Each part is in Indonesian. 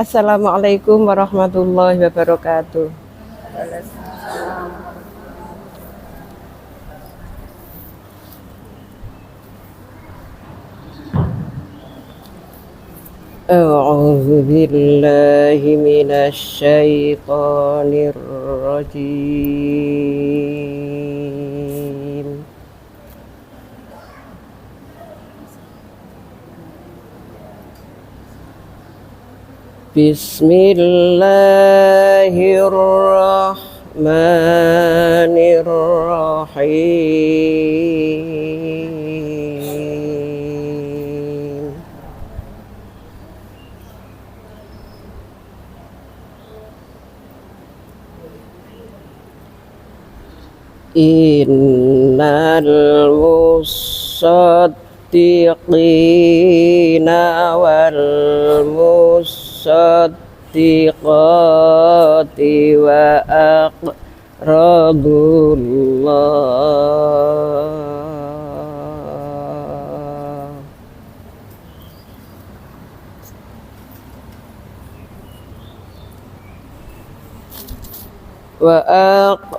Assalamualaikum warahmatullahi wabarakatuh. A'udzu billahi minasy syaithanir rajim. Bismillahirrahmanirrahim. Innal musaddiqina wal musaddiqati wa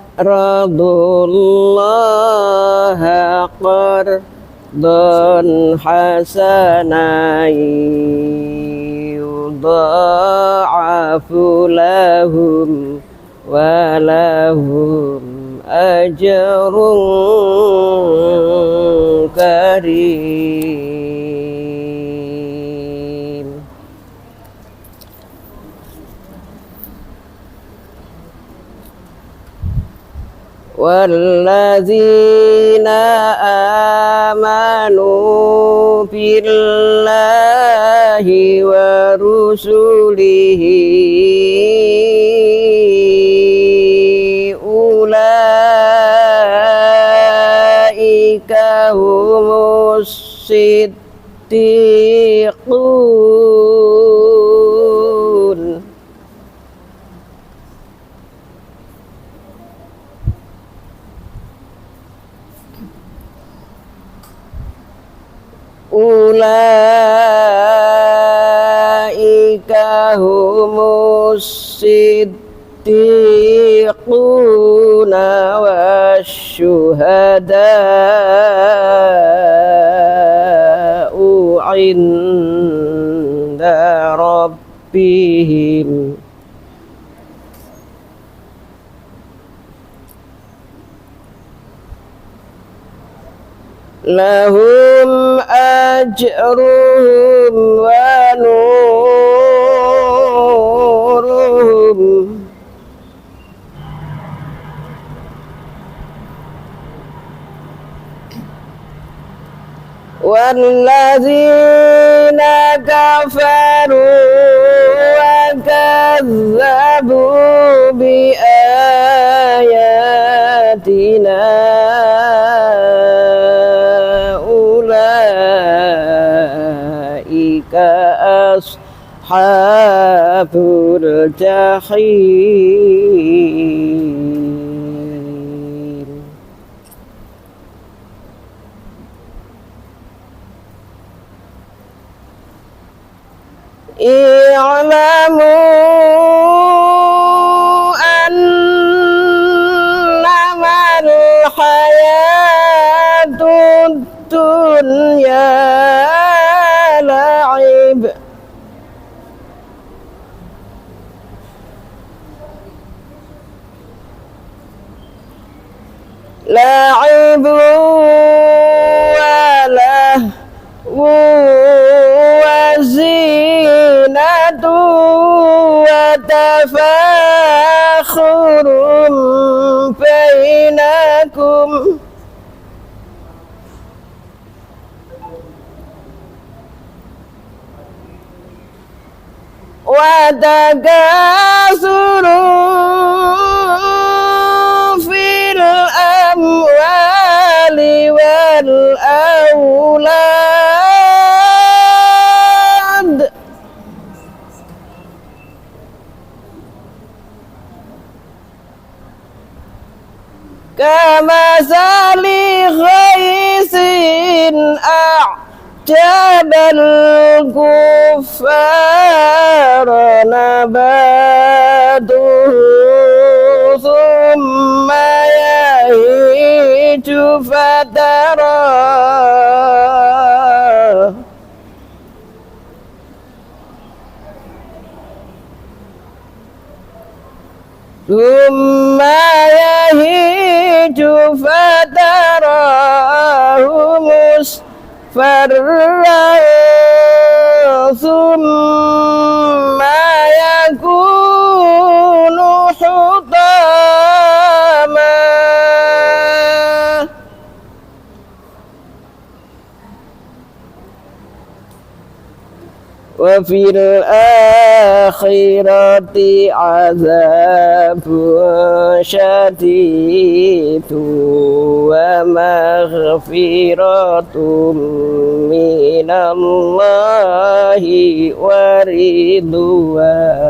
aqradullah qardan hasanan yudha'afu lahum wa lahum ajrun karim. Walladzina amanu billahi wa rusulihi ulaika humus siddiqun. Ulaika humus siddiquna wasyuhada'u 'inda rabbihim lahum ajruhum wa nuruhum walladzina kafaru wa kazzabu bi ayatina ashabul jahim. I'lamu annamal hayatud dunya la'ib wa lahu wa zinatu wa tafakhurun bainakum wa takasurun fil amwali wal aulad kamasali ghaisin jabal kuffara nabatuhu thumma yahiju fatara thumma yahiju fatarahu musfarran thumma yakunu hutama wa fil akhirati azabun syadidun wa maghfiratun minallahi wa ridwan.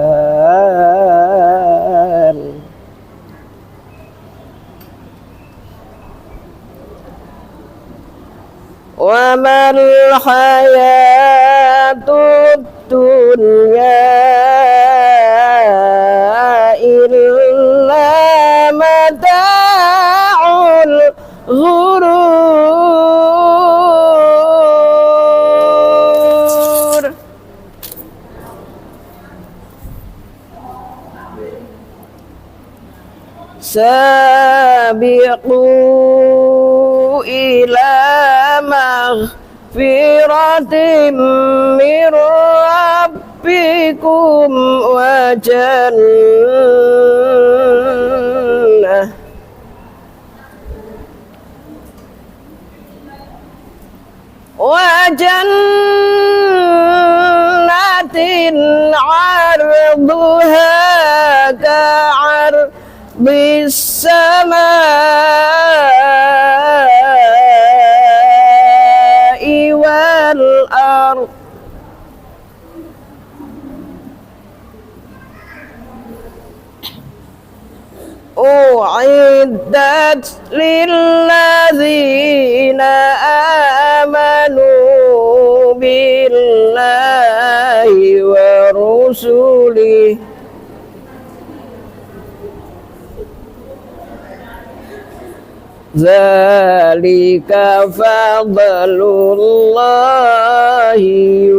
Wa mal hayatud dunya illa mata'ul ghurur. Sabiqu ila maghfiratin min rabbikum wa jannah jannatin 'arduha ka'ardis samaa'i wal ardh u'iddat lilladzina amanu billahi wa rusulihi zalika fadlullahi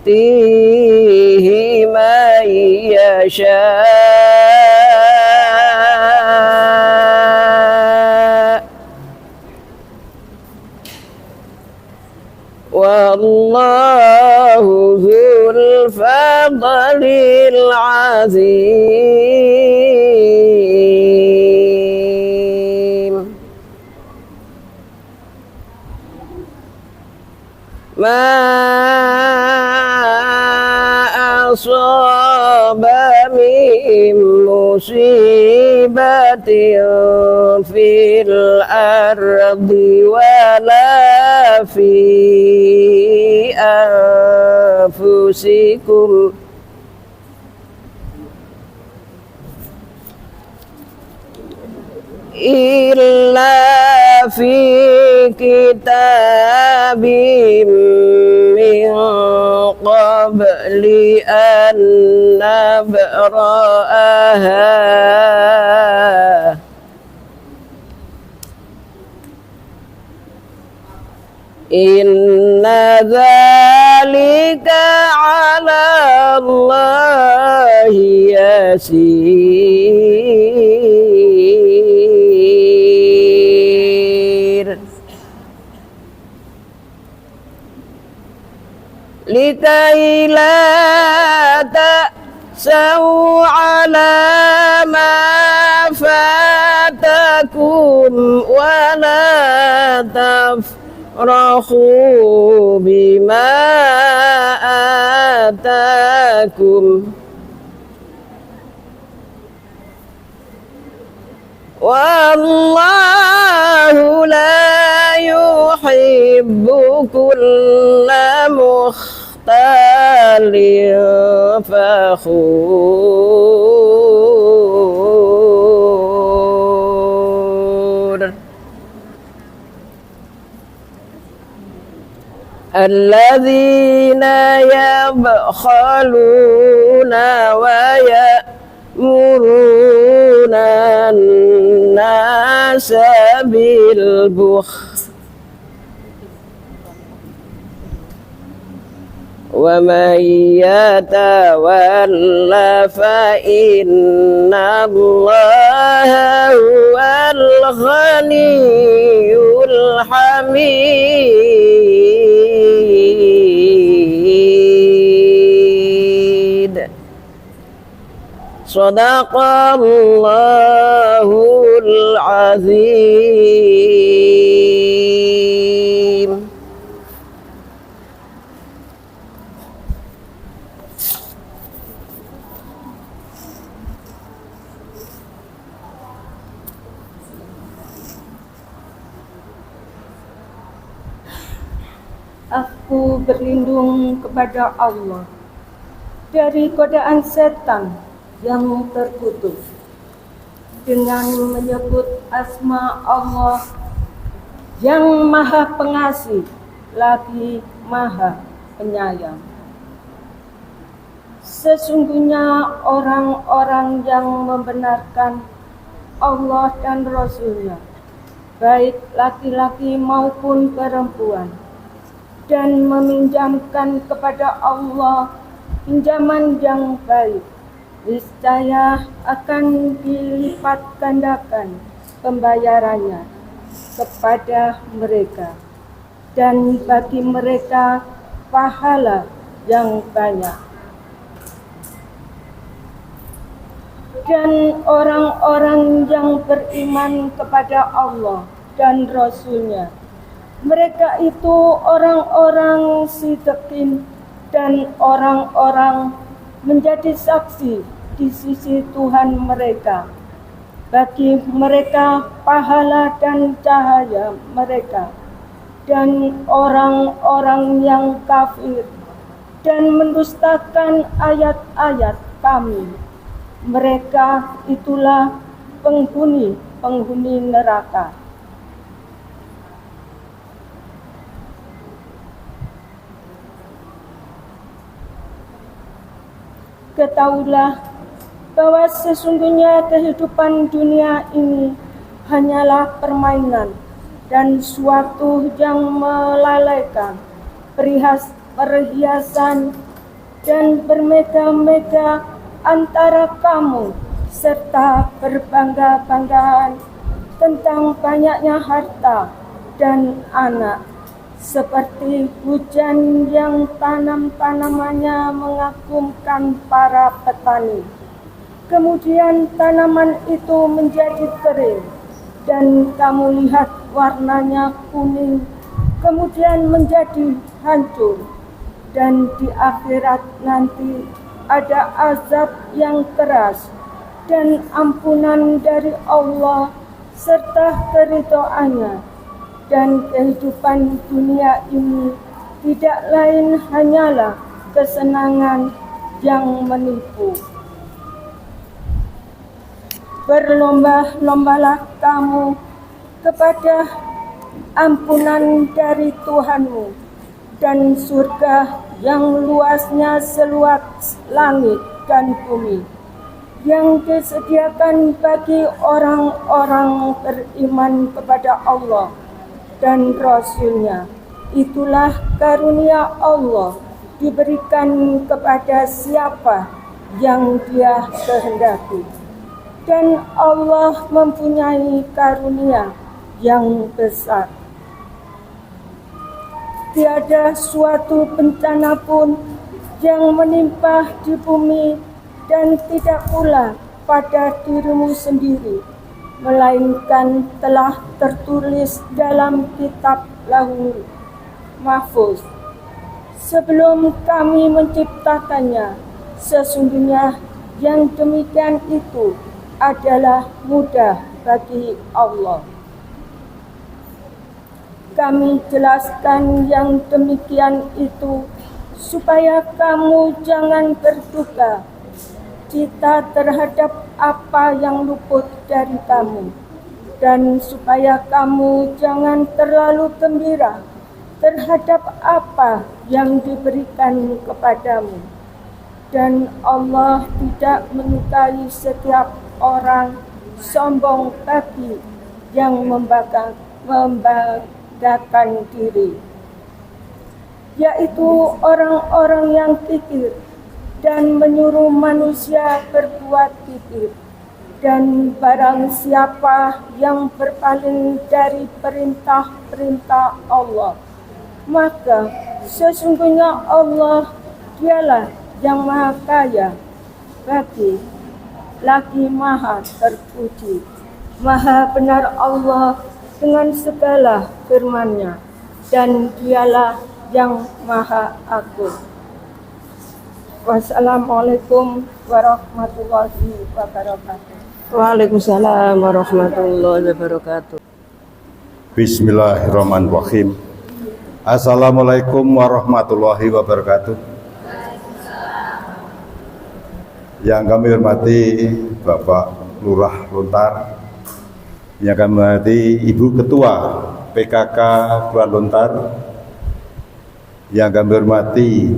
yu'tihi man yasha wallahu dzul fadlil azim. Ma asaba min musibatin fil ardi wala fi anfusikum illa fi kitabim min qabli an nabra'aha inna dzalika 'ala Allahi yasir. Likai la ta'sau 'ala ma fatakum wa la tafrahu bima atakum wallahu la yuhibbu kulla mukhtalin fakhur. الذين يبخلون ويأمرون الناس بالبخل ومن يتول فإن الله هو الغني الحميد صدق الله العظيم. Aku berlindung kepada Allah dari godaan setan yang terkutuk dengan menyebut asma Allah yang Maha Pengasih lagi Maha Penyayang. Sesungguhnya orang-orang yang membenarkan Allah dan Rasul-Nya, baik laki-laki maupun perempuan, dan meminjamkan kepada Allah pinjaman yang baik, niscaya akan dilipat gandakan pembayarannya kepada mereka, dan bagi mereka pahala yang banyak. Dan orang-orang yang beriman kepada Allah dan Rasul-Nya, mereka itu orang-orang siddiqin dan orang-orang menjadi saksi di sisi Tuhan mereka. Bagi mereka pahala dan cahaya mereka. Dan orang-orang yang kafir dan mendustakan ayat-ayat Kami, mereka itulah penghuni neraka. Ketahuilah bahwa sesungguhnya kehidupan dunia ini hanyalah permainan dan suatu yang melalaikan, perhiasan dan bermegah-megah antara kamu, serta berbangga-banggaan tentang banyaknya harta dan anak, seperti hujan yang tanam-tanamannya mengagumkan para petani. Kemudian tanaman itu menjadi kering, dan kamu lihat warnanya kuning, kemudian menjadi hancur. Dan di akhirat nanti ada azab yang keras, dan ampunan dari Allah serta keridhaannya. Dan kehidupan dunia ini tidak lain hanyalah kesenangan yang menipu. Berlomba-lombalah kamu kepada ampunan dari Tuhanmu dan surga yang luasnya seluas langit dan bumi, yang disediakan bagi orang-orang beriman kepada Allah dan Rasul-Nya. Itulah karunia Allah diberikan kepada siapa yang Dia kehendaki. Dan Allah mempunyai karunia yang besar. Tiada suatu bencana pun yang menimpa di bumi dan tidak pula pada dirimu sendiri, melainkan telah tertulis dalam kitab Lauhul Mahfuz sebelum Kami menciptakannya. Sesungguhnya yang demikian itu adalah mudah bagi Allah. Kami jelaskan yang demikian itu supaya kamu jangan berduka cita terhadap apa yang luput dari kamu, dan supaya kamu jangan terlalu gembira terhadap apa yang diberikan kepadamu. Dan Allah tidak menyukai setiap orang sombong tapi yang membanggakan diri, yaitu orang-orang yang kikir dan menyuruh manusia berbuat kikir. Dan barang siapa yang berpaling dari perintah-perintah Allah, maka sesungguhnya Allah dialah yang maha kaya lagi maha terpuji. Maha benar Allah dengan segala firman-Nya, dan dialah yang maha agung. Wassalamualaikum warahmatullahi wabarakatuh. Waalaikumsalam warahmatullahi wabarakatuh. Bismillahirrahmanirrahim. Assalamualaikum warahmatullahi wabarakatuh. Yang kami hormati Bapak Lurah Lontar, yang kami hormati Ibu Ketua PKK Kelurahan Lontar, yang kami hormati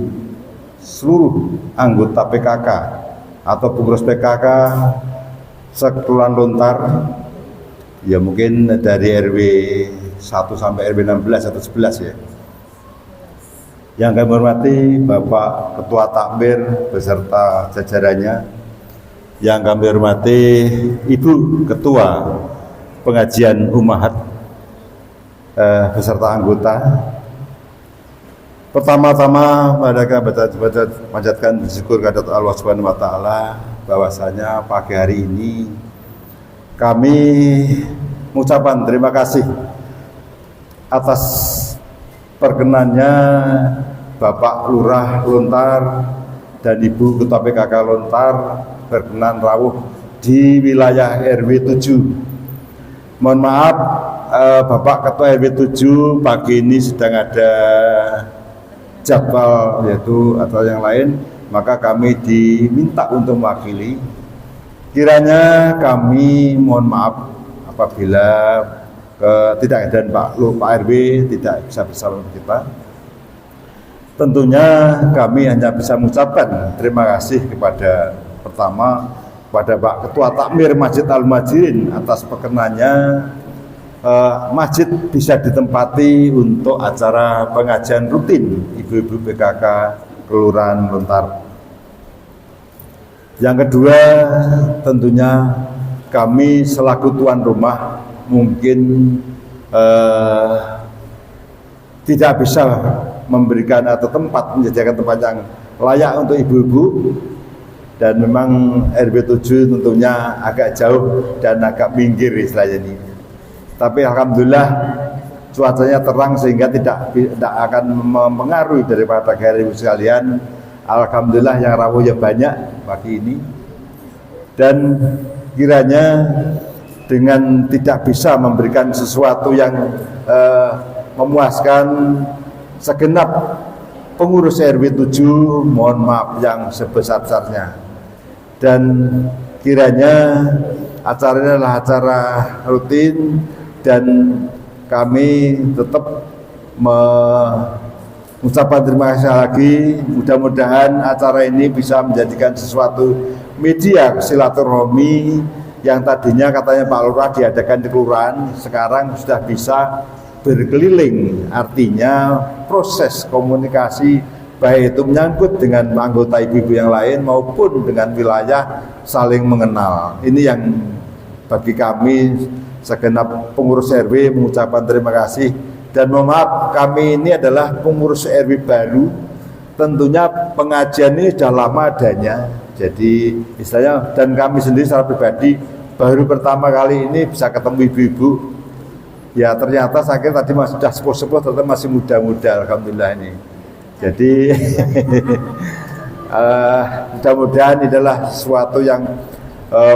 seluruh anggota PKK atau pengurus PKK Kelurahan Lontar, ya mungkin dari RW 1 sampai RW 16 atau 11 ya. Yang kami hormati Bapak Ketua Takmir beserta jajarannya, yang kami hormati Ibu Ketua Pengajian Ummahat beserta anggota. Pertama-tama mereka panjatkan bersyukur kepada Allah Subhanahu wa taala bahwasanya pagi hari ini kami mengucapkan terima kasih atas perkenannya Bapak Lurah Lontar dan Ibu Ketua PKK Lontar berkenan rawuh di wilayah RW 7. Mohon maaf Bapak Ketua RW 7 pagi ini sedang ada jadwal yaitu atau yang lain, maka kami diminta untuk mewakili. Kiranya kami mohon maaf apabila ketidakadaan Pak RW tidak bisa bersama kita. Tentunya kami hanya bisa mengucapkan terima kasih kepada pertama kepada Pak Ketua Takmir Masjid Al-Muhajirin atas perkenannya masjid bisa ditempati untuk acara pengajian rutin ibu-ibu PKK Kelurahan Lontar. Yang kedua, tentunya kami selaku tuan rumah mungkin tidak bisa memberikan atau menyediakan tempat yang layak untuk ibu-ibu, dan memang RW 7 tentunya agak jauh dan agak minggir istilahnya ini. Tapi alhamdulillah cuacanya terang sehingga tidak akan mempengaruhi daripada ibu sekalian. Alhamdulillah yang rawuhnya banyak pagi ini, dan kiranya dengan tidak bisa memberikan sesuatu yang memuaskan segenap pengurus RW 7, mohon maaf yang sebesar-besarnya. Dan kiranya acara ini adalah acara rutin, dan kami tetap mengucapkan terima kasih lagi. Mudah-mudahan acara ini bisa menjadikan sesuatu media silaturahmi yang tadinya katanya Pak Lurah diadakan di kelurahan, sekarang sudah bisa berkeliling. Artinya proses komunikasi baik itu menyangkut dengan anggota ibu-ibu yang lain maupun dengan wilayah saling mengenal. Ini yang bagi kami segenap pengurus RW mengucapkan terima kasih. Dan mohon maaf, kami ini adalah pengurus RW baru. Tentunya pengajian ini sudah lama adanya. Jadi istilahnya, dan kami sendiri secara pribadi baru pertama kali ini bisa ketemu ibu-ibu. Ya ternyata saya kira tadi masih sudah sepuh-sepuh, ternyata masih muda-muda, alhamdulillah ini. Jadi mudah-mudahan ini adalah sesuatu yang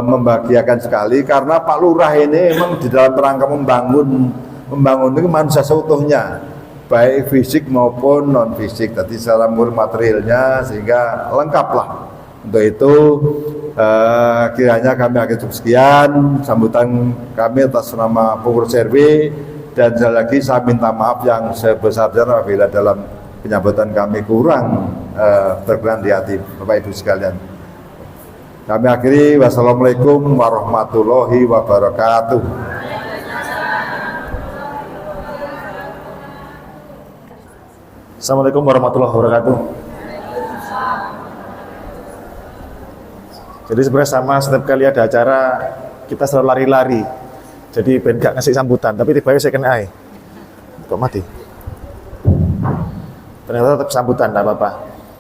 membahagiakan sekali, karena Pak Lurah ini memang di dalam rangka membangun itu manusia seutuhnya, baik fisik maupun non fisik, tadi secara materialnya, sehingga lengkap lah. Untuk itu kiranya kami akan cukup sekian sambutan kami atas nama pengurus RW, Dan sekali lagi saya minta maaf yang sebesar-besarnya apabila dalam penyambutan kami kurang berkenan di hati Bapak Ibu sekalian. Kami akhiri, wassalamualaikum warahmatullahi wabarakatuh. Assalamualaikum warahmatullahi wabarakatuh. Jadi sebenarnya sama, setiap kali ada acara kita selalu lari-lari. Jadi ben gak ngasih sambutan, tapi tiba-tiba saya kena kok mati. Ternyata tetap sambutan, tidak apa-apa.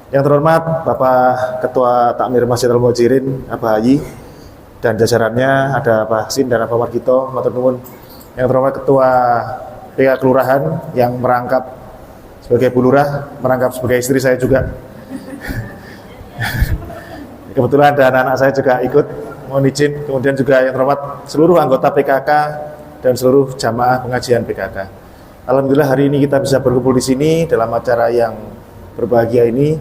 Yang terhormat Bapak Ketua Takmir Masjidil Muhajirin, Abah Haji, dan jajarannya ada Pak Sin dan Pak Margito, matur nuwun. Yang terhormat Ketua PK Kelurahan yang merangkap sebagai Bu Lurah, merangkap sebagai istri saya juga. Kebetulan ada anak-anak saya juga ikut, mohon izin. Kemudian juga yang terhormat seluruh anggota PKK dan seluruh jamaah pengajian PKK. Alhamdulillah hari ini kita bisa berkumpul di sini dalam acara yang berbahagia ini.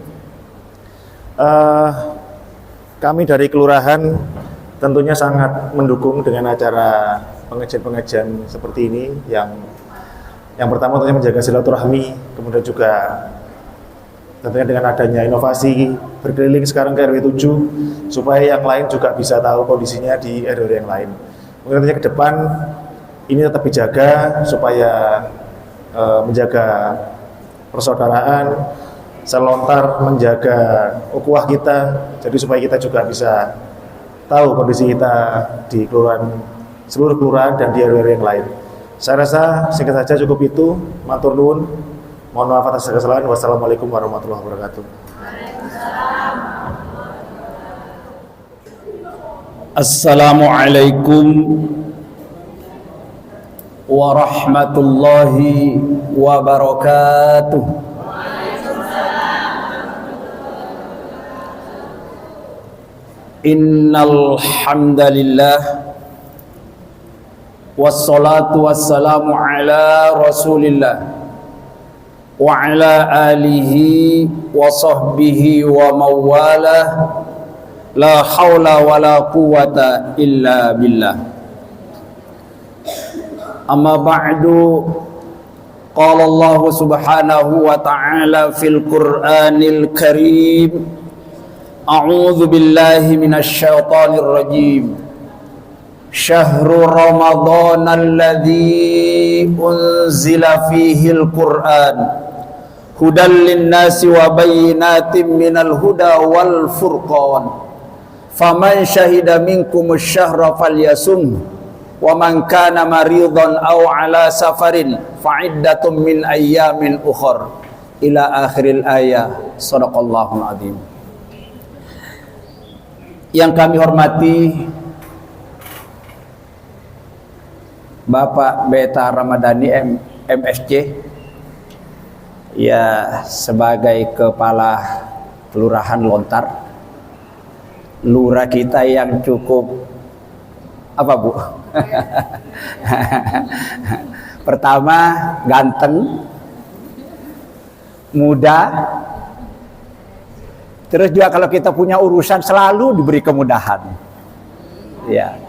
Kami dari kelurahan tentunya sangat mendukung dengan acara pengajian-pengajian seperti ini yang pertama tentunya menjaga silaturahmi, kemudian juga tentunya dengan adanya inovasi berkeliling sekarang ke RW 7 supaya yang lain juga bisa tahu kondisinya di RW yang lain. Mungkin tentunya ke depan ini tetap dijaga supaya menjaga persaudaraan, selontar menjaga ukhuwah kita, jadi supaya kita juga bisa tahu kondisi kita di kelurahan, seluruh kelurahan dan di RW yang lain. Saya rasa singkat saja cukup itu. Matur nuwun. Mohon maaf atas kesalahan. Wassalamualaikum warahmatullahi wabarakatuh. Assalamualaikum warahmatullahi wabarakatuh. Innal hamdalillah wassalatu wassalamu ala Rasulillah wa ala alihi wa sahbihi wa mawalah, la haula wa la quwata illa billah. Amma ba'du, qala Allah subhanahu wa ta'ala fil Qur'anil Karim, a'udzu billahi minasy syaithanir rajim. Syahrul Ramadan alladzi unzila fihil Qur'an hudal linnasi wa bayyinatin minal huda wal furqan. Faman syahida minkumus syahra falyasum wa man kana maridan aw ala safarin fa'iddatun min ayyamin ukhra ila akhiril ayah. Shadaqallahul azim. Yang kami hormati Bapak Beta Ramadhani MSC, ya sebagai kepala Kelurahan Lontar, lurah kita yang cukup apa Bu? Pertama ganteng, muda, terus juga kalau kita punya urusan selalu diberi kemudahan. Ya.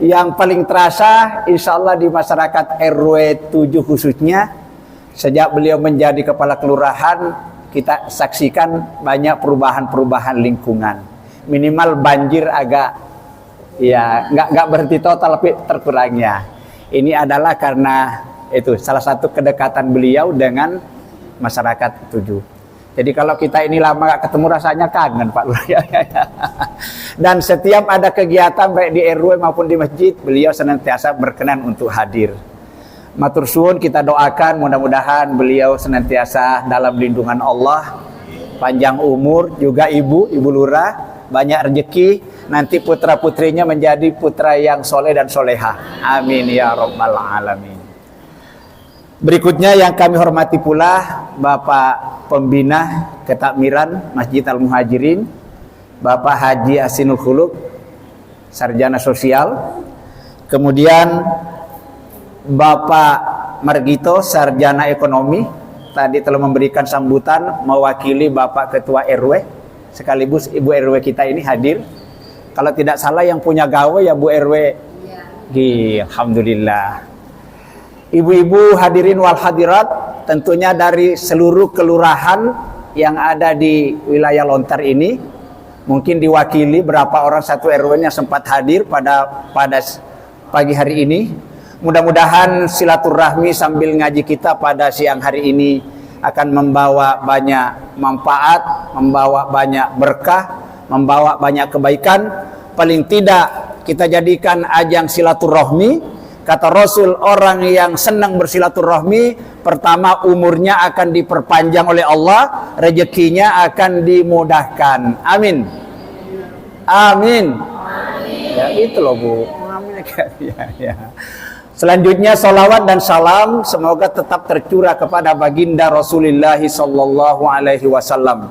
Yang paling terasa insya Allah di masyarakat RW 7 khususnya, sejak beliau menjadi kepala kelurahan, kita saksikan banyak perubahan-perubahan lingkungan. Minimal banjir agak ya nggak berhenti total, tapi terkurangnya. Ini adalah karena itu salah satu kedekatan beliau dengan masyarakat 7. Jadi kalau kita ini lama gak ketemu rasanya kangen Pak Lurah. Dan setiap ada kegiatan baik di RW maupun di masjid, beliau senantiasa berkenan untuk hadir. Matur suwun, kita doakan mudah-mudahan beliau senantiasa dalam lindungan Allah, panjang umur, juga Ibu Lurah, banyak rezeki, nanti putra-putrinya menjadi putra yang soleh dan solehah. Amin ya rabbal alamin. Berikutnya yang kami hormati pula Bapak Pembina Ketakmiran Masjid Al-Muhajirin, Bapak Haji Asinul Khuluq, Sarjana Sosial. Kemudian Bapak Margito, Sarjana Ekonomi, tadi telah memberikan sambutan mewakili Bapak Ketua RW, sekaligus Ibu RW kita ini hadir. Kalau tidak salah yang punya gawe ya Bu RW. Alhamdulillah. Ibu-ibu hadirin wal hadirat, tentunya dari seluruh kelurahan yang ada di wilayah Lontar ini, mungkin diwakili berapa orang satu RW-nya sempat hadir pada pagi hari ini. Mudah-mudahan silaturahmi sambil ngaji kita pada siang hari ini akan membawa banyak manfaat, membawa banyak berkah, membawa banyak kebaikan. Paling tidak kita jadikan ajang silaturahmi. Kata Rasul, orang yang senang bersilaturahmi, pertama umurnya akan diperpanjang oleh Allah, rezekinya akan dimudahkan. Amin. Amin. Ya itu loh Bu. Amin. Ya. Selanjutnya salawat dan salam semoga tetap tercurah kepada baginda Rasulullah sallallahu alaihi wasallam.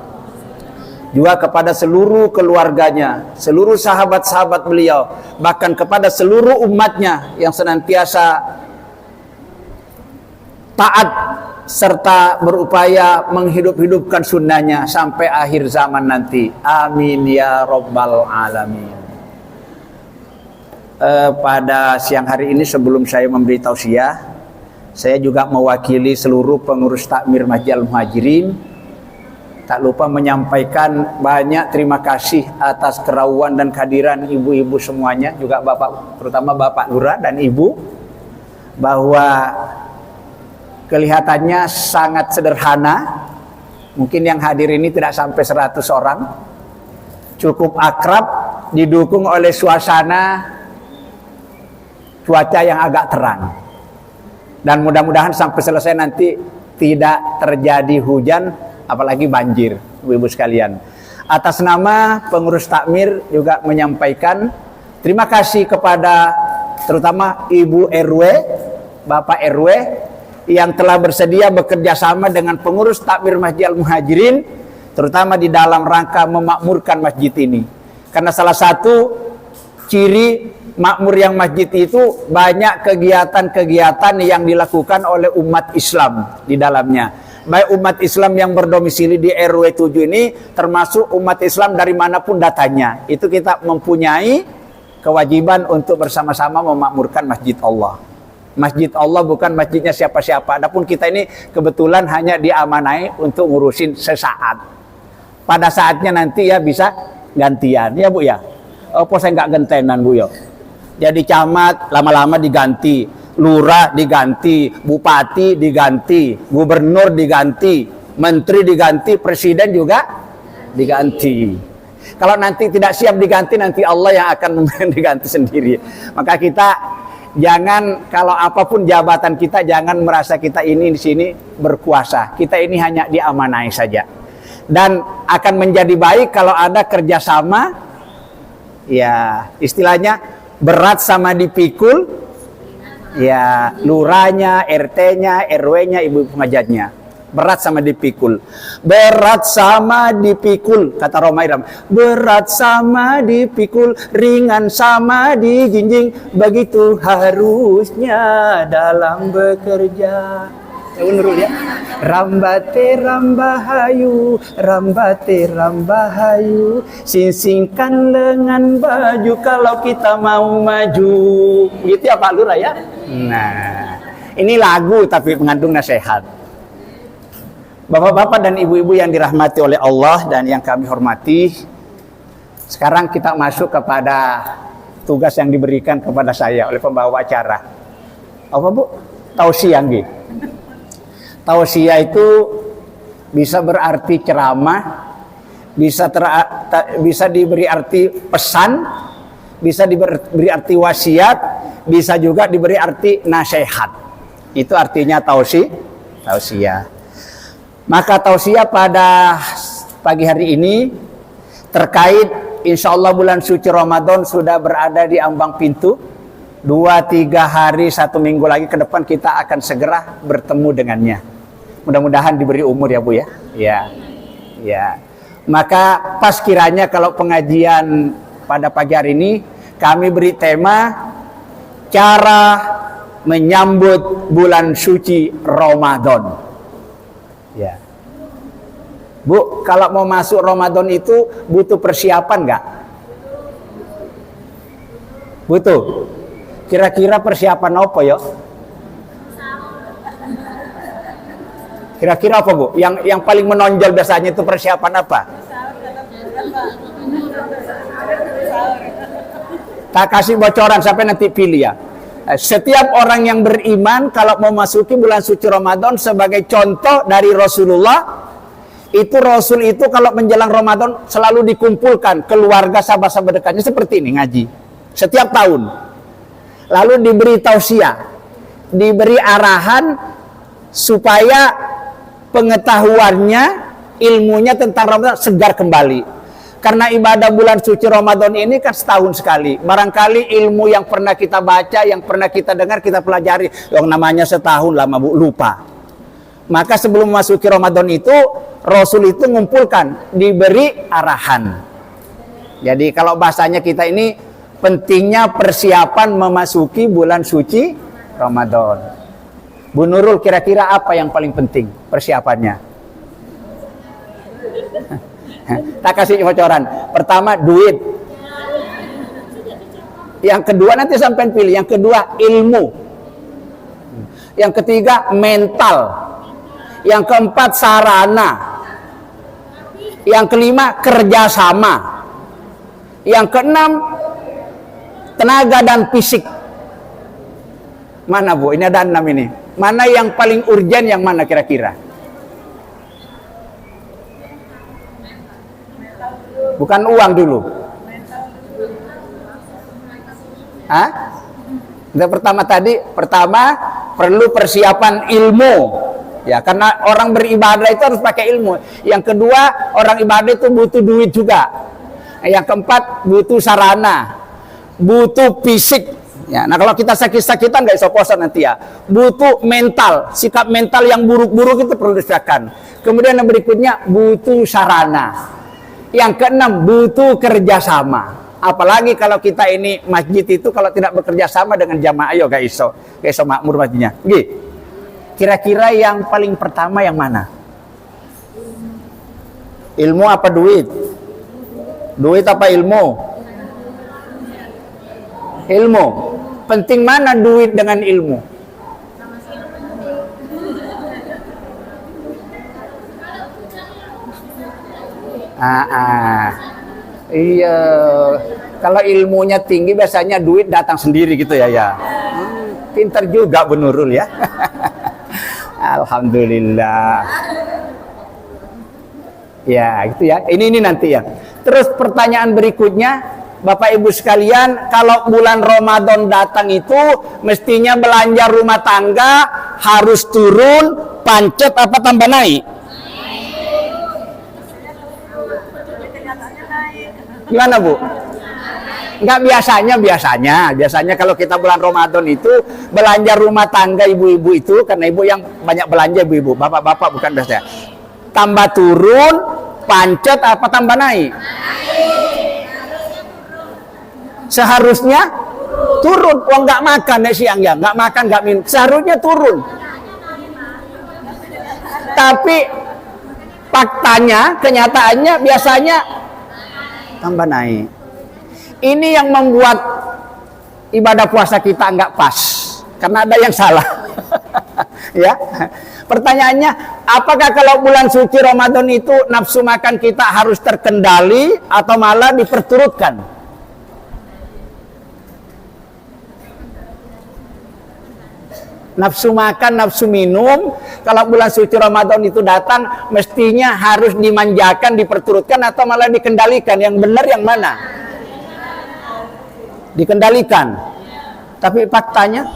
Juga kepada seluruh keluarganya, seluruh sahabat-sahabat beliau, bahkan kepada seluruh umatnya yang senantiasa taat serta berupaya menghidup-hidupkan sunnahnya sampai akhir zaman nanti. Amin ya rabbal alamin. Pada siang hari ini sebelum saya memberi tausiah, saya juga mewakili seluruh pengurus takmir Masjid Al-Muhajirin. Tak lupa menyampaikan banyak terima kasih atas kerauan dan kehadiran ibu-ibu semuanya, juga bapak, terutama Bapak Lurah dan Ibu, bahwa kelihatannya sangat sederhana. Mungkin yang hadir ini tidak sampai 100 orang. Cukup akrab, didukung oleh suasana cuaca yang agak terang. Dan mudah-mudahan sampai selesai nanti tidak terjadi hujan, apalagi banjir, ibu-ibu sekalian. Atas nama pengurus takmir juga menyampaikan terima kasih kepada terutama Ibu RW, Bapak RW yang telah bersedia bekerja sama dengan pengurus takmir Masjid Al-Muhajirin, terutama di dalam rangka memakmurkan masjid ini. Karena salah satu ciri makmur yang masjid itu banyak kegiatan-kegiatan yang dilakukan oleh umat Islam di dalamnya. Baik umat Islam yang berdomisili di RW 7 ini, termasuk umat Islam dari manapun datanya. Itu kita mempunyai kewajiban untuk bersama-sama memakmurkan masjid Allah. Masjid Allah bukan masjidnya siapa-siapa. Adapun kita ini kebetulan hanya diamanai untuk ngurusin sesaat. Pada saatnya nanti ya bisa gantian, ya Bu ya. Apa saya nggak gentenan Bu ya. Jadi camat lama-lama diganti. Lurah diganti, bupati diganti, gubernur diganti, menteri diganti, presiden juga diganti. Kalau nanti tidak siap diganti, nanti Allah yang akan diganti sendiri. Maka kita jangan, kalau apapun jabatan kita, jangan merasa kita ini di sini berkuasa. Kita ini hanya diamanai saja. Dan akan menjadi baik kalau ada kerjasama, ya istilahnya berat sama dipikul. Ya, lurahnya, RT-nya, RW-nya, ibu pengajarnya. Berat sama dipikul. Berat sama dipikul, kata Roma Irama. Berat sama dipikul, ringan sama dijinjing. Begitu harusnya dalam bekerja. Ya bener ya. Rambate rambahayu, rambate rambahayu, singsingkan lengan baju kalau kita mau maju. Gitu ya Pak Lurah ya. Nah, ini lagu tapi mengandung nasihat. Bapak-bapak dan ibu-ibu yang dirahmati oleh Allah dan yang kami hormati, sekarang kita masuk kepada tugas yang diberikan kepada saya oleh pembawa acara. Apa Bu? Tausiah nggih. Tausiah itu bisa berarti ceramah, bisa diberi arti pesan, bisa diberi arti wasiat, bisa juga diberi arti nasihat. Itu artinya tausiah. Maka tausiah pada pagi hari ini terkait insya Allah bulan suci Ramadan sudah berada di ambang pintu. 2-3 hari 1 minggu lagi ke depan kita akan segera bertemu dengannya. Mudah-mudahan diberi umur ya Bu ya. Ya. Maka pas kiranya kalau pengajian pada pagi hari ini kami beri tema cara menyambut bulan suci Ramadan. Ya. Bu, kalau mau masuk Ramadan itu butuh persiapan nggak? Butuh. Kira-kira persiapan apa ya? Kira-kira apa Bu? Yang paling menonjol biasanya itu persiapan apa? Tak kasih bocoran sampai nanti pilih ya. Setiap orang yang beriman kalau mau masuki bulan suci Ramadan, sebagai contoh dari Rasulullah, itu Rasul itu kalau menjelang Ramadan selalu dikumpulkan keluarga sahabat-sahabat dekatnya seperti ini ngaji setiap tahun. Lalu diberi tausiah, diberi arahan supaya pengetahuannya, ilmunya tentang Ramadan segar kembali. Karena ibadah bulan suci Ramadan ini kan setahun sekali. Barangkali ilmu yang pernah kita baca, yang pernah kita dengar, kita pelajari, yang namanya setahun lama Bu, lupa. Maka sebelum memasuki Ramadan itu, Rasul itu mengumpulkan, diberi arahan. Jadi kalau bahasanya kita ini, pentingnya persiapan memasuki bulan suci Ramadan. Bu Nurul, kira-kira apa yang paling penting persiapannya? Tak kasih bocoran. Pertama, duit. Yang kedua, nanti sampai pilih. Yang kedua, ilmu. Yang ketiga, mental. Yang keempat, sarana. Yang kelima, kerjasama. Yang keenam, tenaga dan fisik. Mana Bu? Ini ada 6 ini. Mana yang paling urgen, yang mana kira-kira? Bukan uang dulu. Hah? Pertama perlu persiapan ilmu. Ya, karena orang beribadah itu harus pakai ilmu. Yang kedua, orang ibadah itu butuh duit juga. Yang keempat, butuh sarana, butuh fisik. Ya, nah kalau kita sakit-sakitan nggak bisa puasa nanti ya. Butuh mental, sikap mental yang buruk-buruk itu perlu disediakan. Kemudian yang berikutnya butuh sarana. Yang keenam, butuh kerjasama. Apalagi kalau kita ini masjid itu kalau tidak bekerja sama dengan jamaah, ayo gak iso makmur masjidnya. Kira-kira yang paling pertama yang mana? Ilmu apa duit? Duit apa ilmu? Ilmu. Penting mana duit dengan ilmu? Iya, kalau ilmunya tinggi biasanya duit datang sendiri gitu ya. Pinter juga Bu Nurul ya. Alhamdulillah. Ya, gitu ya. Ini nanti ya. Terus pertanyaan berikutnya, Bapak Ibu sekalian, kalau bulan Ramadan datang itu mestinya belanja rumah tangga harus turun, pancet apa tambah naik? Gimana Bu? Enggak, biasanya kalau kita bulan Ramadan itu belanja rumah tangga ibu-ibu itu, karena ibu yang banyak belanja ibu-ibu, bapak-bapak bukan biasanya. Tambah turun, pancet apa tambah naik? Seharusnya turun. Wong nggak makan ya siang ya, nggak makan nggak minum, seharusnya turun. Tapi faktanya, kenyataannya biasanya tambah naik. Ini yang membuat ibadah puasa kita nggak pas, karena ada yang salah. Ya, pertanyaannya, apakah kalau bulan suci Ramadan itu nafsu makan kita harus terkendali atau malah diperturutkan? Nafsu makan, nafsu minum, kalau bulan suci Ramadan itu datang, mestinya harus dimanjakan, diperturutkan, atau malah dikendalikan. Yang benar yang mana? Dikendalikan. Tapi faktanya,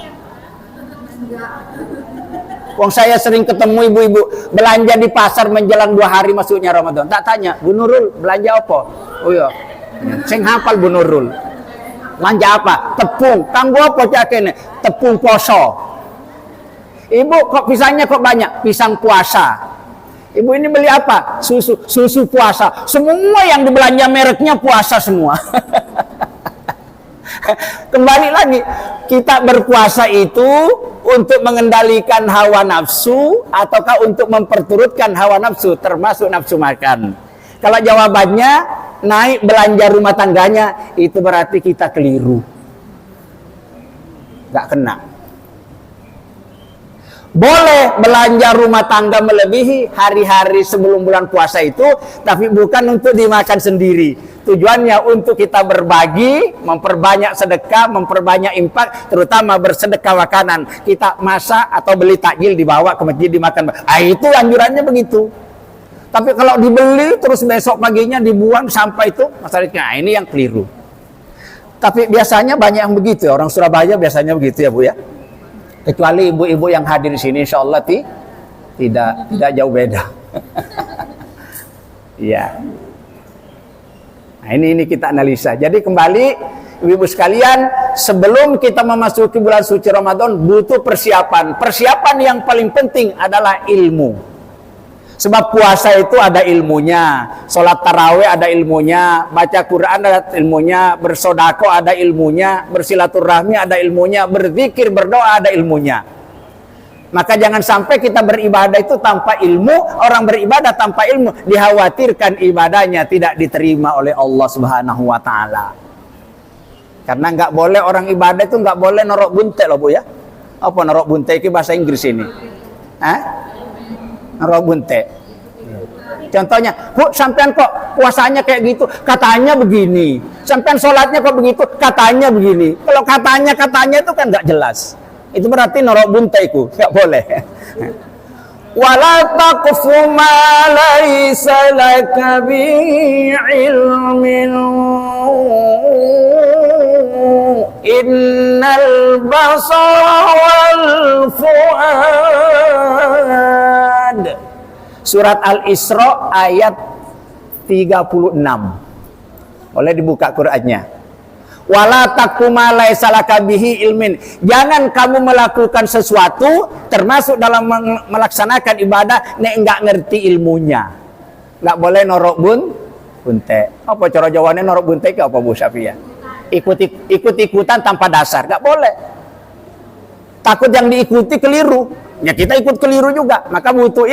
wong saya sering ketemu ibu-ibu belanja di pasar menjelang 2 hari masuknya Ramadan. Tak tanya, Bu Nurul belanja apa? Oh iya, sing hafal Bu Nurul. Belanja apa? Tepung. Kanggo apa cak kene? Tepung poso. Ibu kok pisangnya kok banyak? Pisang puasa. Ibu ini beli apa? Susu puasa. Semua yang dibelanja mereknya puasa semua. Kembali lagi, kita berpuasa itu untuk mengendalikan hawa nafsu ataukah untuk memperturutkan hawa nafsu, termasuk nafsu makan? Kalau jawabannya naik belanja rumah tangganya, itu berarti kita keliru, nggak kena. Boleh belanja rumah tangga melebihi hari-hari sebelum bulan puasa itu, tapi bukan untuk dimakan sendiri. Tujuannya untuk kita berbagi, memperbanyak sedekah, memperbanyak infak, terutama bersedekah makanan. Kita masak atau beli takjil dibawa ke masjid dimakan. Itu anjurannya begitu. Tapi kalau dibeli terus besok paginya dibuang sampah itu, masalahnya ini yang keliru. Tapi biasanya banyak yang begitu ya. Orang Surabaya biasanya begitu ya Bu ya. Kecuali ibu-ibu yang hadir di sini, insya Allah tidak jauh beda. Iya. Nah ini kita analisa. Jadi kembali ibu-ibu sekalian, sebelum kita memasuki bulan suci Ramadan butuh persiapan. Persiapan yang paling penting adalah ilmu. Sebab puasa itu ada ilmunya, sholat tarawih ada ilmunya, baca Quran ada ilmunya, bersodako ada ilmunya, bersilaturahmi ada ilmunya, berzikir, berdoa ada ilmunya. Maka jangan sampai kita beribadah itu tanpa ilmu, orang beribadah tanpa ilmu, dikhawatirkan ibadahnya tidak diterima oleh Allah Subhanahu wa Ta'ala. Karena nggak boleh orang ibadah itu nggak boleh norok bunte loh Bu ya. Apa norok bunte itu bahasa Inggris ini? Norok bunte. Contohnya, Bu, sampean kok puasanya kayak gitu, katanya begini. Sampean sholatnya kok begitu, katanya begini. Kalau katanya itu kan nggak jelas. Itu berarti norok bunte itu, nggak boleh. Wala taqfu ma laysa laka bi ilmin. Innal basara wal fuad. Surat Al-Isra ayat 36. Boleh dibuka Qur'annya. Wala taqfu ma laysa laka bihi ilmin. Jangan kamu melakukan sesuatu termasuk dalam melaksanakan ibadah nek enggak ngerti ilmunya. Enggak boleh norok bunte. Apa cara jawabannya norok bunte ke apa Bu Syafia? Ikut-ikutan tanpa dasar, enggak boleh. Takut yang diikuti keliru. Ya kita ikut keliru juga, maka butuh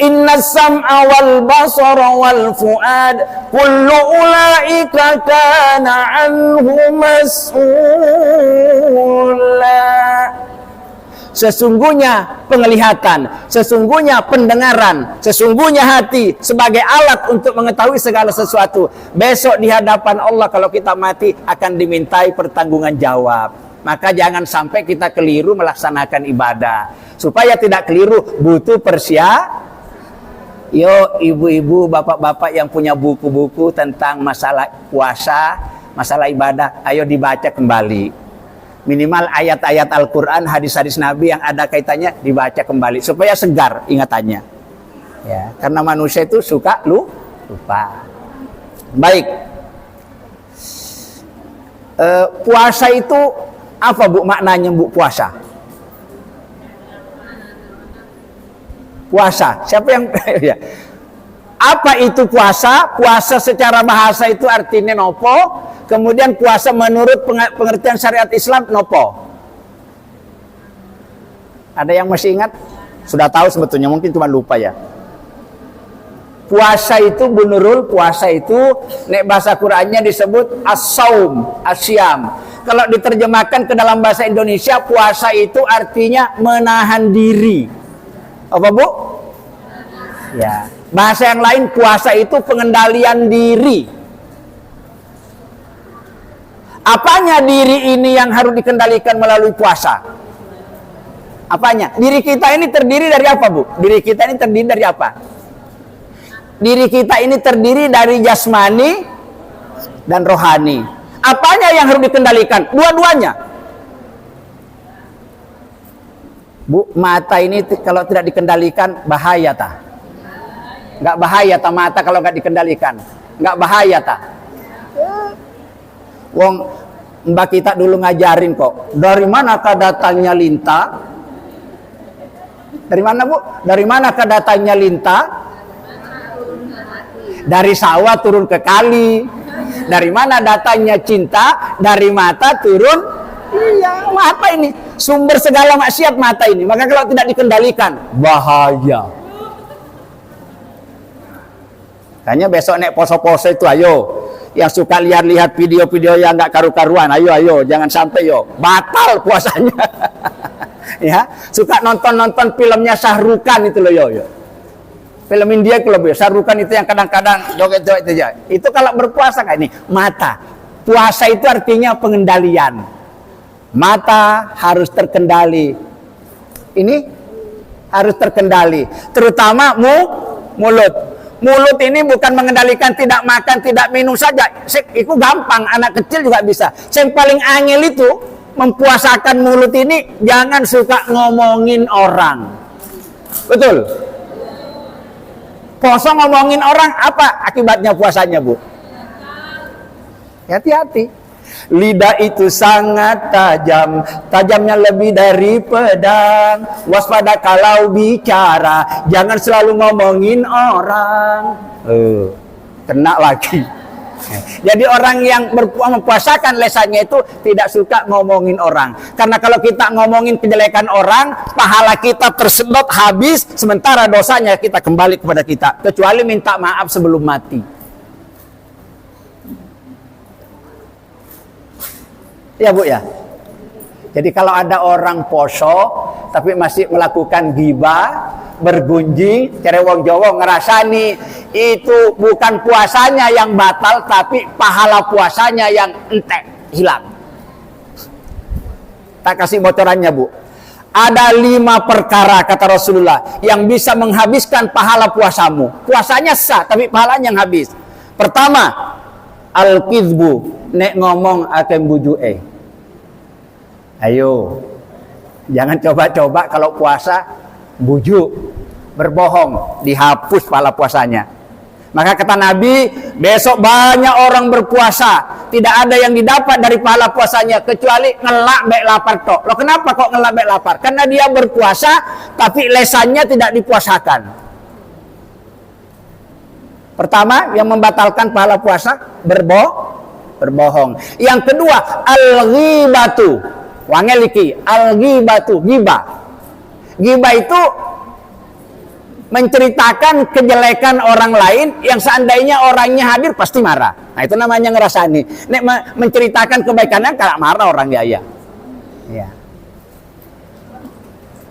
Inna sam'a wal basara wal fuad kullu ulaika kana anhu mas'ula. Sesungguhnya penglihatan, sesungguhnya pendengaran, sesungguhnya hati sebagai alat untuk mengetahui segala sesuatu. Besok di hadapan Allah kalau kita mati akan dimintai pertanggungan jawab. Maka jangan sampai kita keliru melaksanakan ibadah. Supaya tidak keliru butuh persiapan. Yo ibu-ibu, bapak-bapak yang punya buku-buku tentang masalah puasa, masalah ibadah, ayo dibaca kembali. Minimal ayat-ayat Al-Quran, hadis-hadis Nabi yang ada kaitannya dibaca kembali supaya segar ingatannya. Ya, karena manusia itu suka lupa. Baik. Puasa itu apa Bu maknanya Bu puasa? Puasa. Siapa yang ya. Apa itu puasa? Puasa secara bahasa itu artinya nopo. Kemudian puasa menurut pengertian syariat Islam nopo. Ada yang masih ingat? Sudah tahu sebetulnya, mungkin cuma lupa ya. Puasa itu bunurul, puasa itu nek bahasa Qur'annya disebut as-saum, asyam. Kalau diterjemahkan ke dalam bahasa Indonesia, puasa itu artinya menahan diri. Apa Bu? Ya. Bahasa yang lain puasa itu pengendalian diri. Apanya diri ini yang harus dikendalikan melalui puasa? Apanya? Diri kita ini terdiri dari apa Bu? Diri kita ini terdiri dari apa? Diri kita ini terdiri dari jasmani dan rohani. Apanya yang harus dikendalikan? Dua-duanya. Bu, mata ini kalau tidak dikendalikan bahaya ta? Enggak bahaya ta mata kalau enggak dikendalikan? Enggak bahaya ta? Wong mbak kita dulu ngajarin kok. Dari manakah datangnya lintah? Dari mana Bu? Dari manakah datangnya lintah? Dari sawah turun ke kali. Dari mana datangnya cinta? Dari mata turun. Iya, apa ini? Sumber segala maksiat mata ini. Maka kalau tidak dikendalikan, bahaya. Makanya besok nek poso-poso itu ayo. Yang suka lihat-lihat video-video yang nggak karu-karuan, ayo, jangan sampai yo. Batal puasanya. Ya, suka nonton filmnya Syahrukan itu loh yo. Film India itu loh, Syahrukan itu yang kadang-kadang joget-joget itu ya. Itu kalau berpuasa kayak ini, mata. Puasa itu artinya pengendalian. Mata harus terkendali. Ini harus terkendali, terutama mulut. Mulut ini bukan mengendalikan tidak makan, tidak minum saja. Itu gampang, anak kecil juga bisa. Yang paling angel itu mempuasakan mulut ini, jangan suka ngomongin orang. Betul? Poso ngomongin orang, apa akibatnya puasanya, Bu? Hati-hati. Lidah itu sangat tajam, tajamnya lebih dari pedang. Waspada kalau bicara, jangan selalu ngomongin orang. Kena lagi. Jadi orang yang mempuasakan lesannya itu tidak suka ngomongin orang. Karena kalau kita ngomongin kejelekan orang, pahala kita tersedot habis, sementara dosanya kita kembali kepada kita. Kecuali minta maaf sebelum mati. Ya Bu ya. Jadi kalau ada orang poso tapi masih melakukan ghibah, bergunjing, cere wong Jawa ngerasani, itu bukan puasanya yang batal tapi pahala puasanya yang entek, hilang. Tak kasih bocorannya, Bu. Ada 5 perkara kata Rasulullah yang bisa menghabiskan pahala puasamu. Puasanya sah tapi pahalanya yang habis. Pertama, al-kizbu, nek ngomong akan bujuke. Ayo, jangan coba-coba kalau puasa bujuk, berbohong, dihapus pahala puasanya. Maka kata Nabi, besok banyak orang berpuasa, tidak ada yang didapat dari pahala puasanya kecuali ngelak bek lapar tok. Loh kenapa kok ngelak bek lapar? Karena dia berpuasa tapi lesannya tidak dipuasakan. Pertama, yang membatalkan pahala puasa berbohong. Yang kedua, al-ghibatu. Wangeliki, al-ghibatu, ghibah. Ghibah itu menceritakan kejelekan orang lain yang seandainya orangnya hadir pasti marah. Nah, itu namanya ngerasani. Nek menceritakan kebaikannya kalau marah orang ya.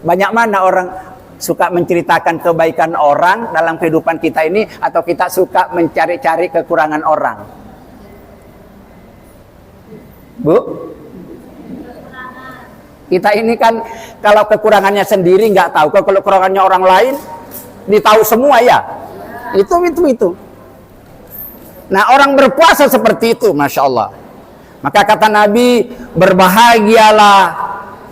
Banyak mana orang suka menceritakan kebaikan orang dalam kehidupan kita ini, atau kita suka mencari-cari kekurangan orang? Bu? Kita ini kan kalau kekurangannya sendiri nggak tahu, kalau kekurangannya orang lain ditahu semua ya. Itu. Nah, orang berpuasa seperti itu, Masya Allah. Maka kata Nabi, berbahagialah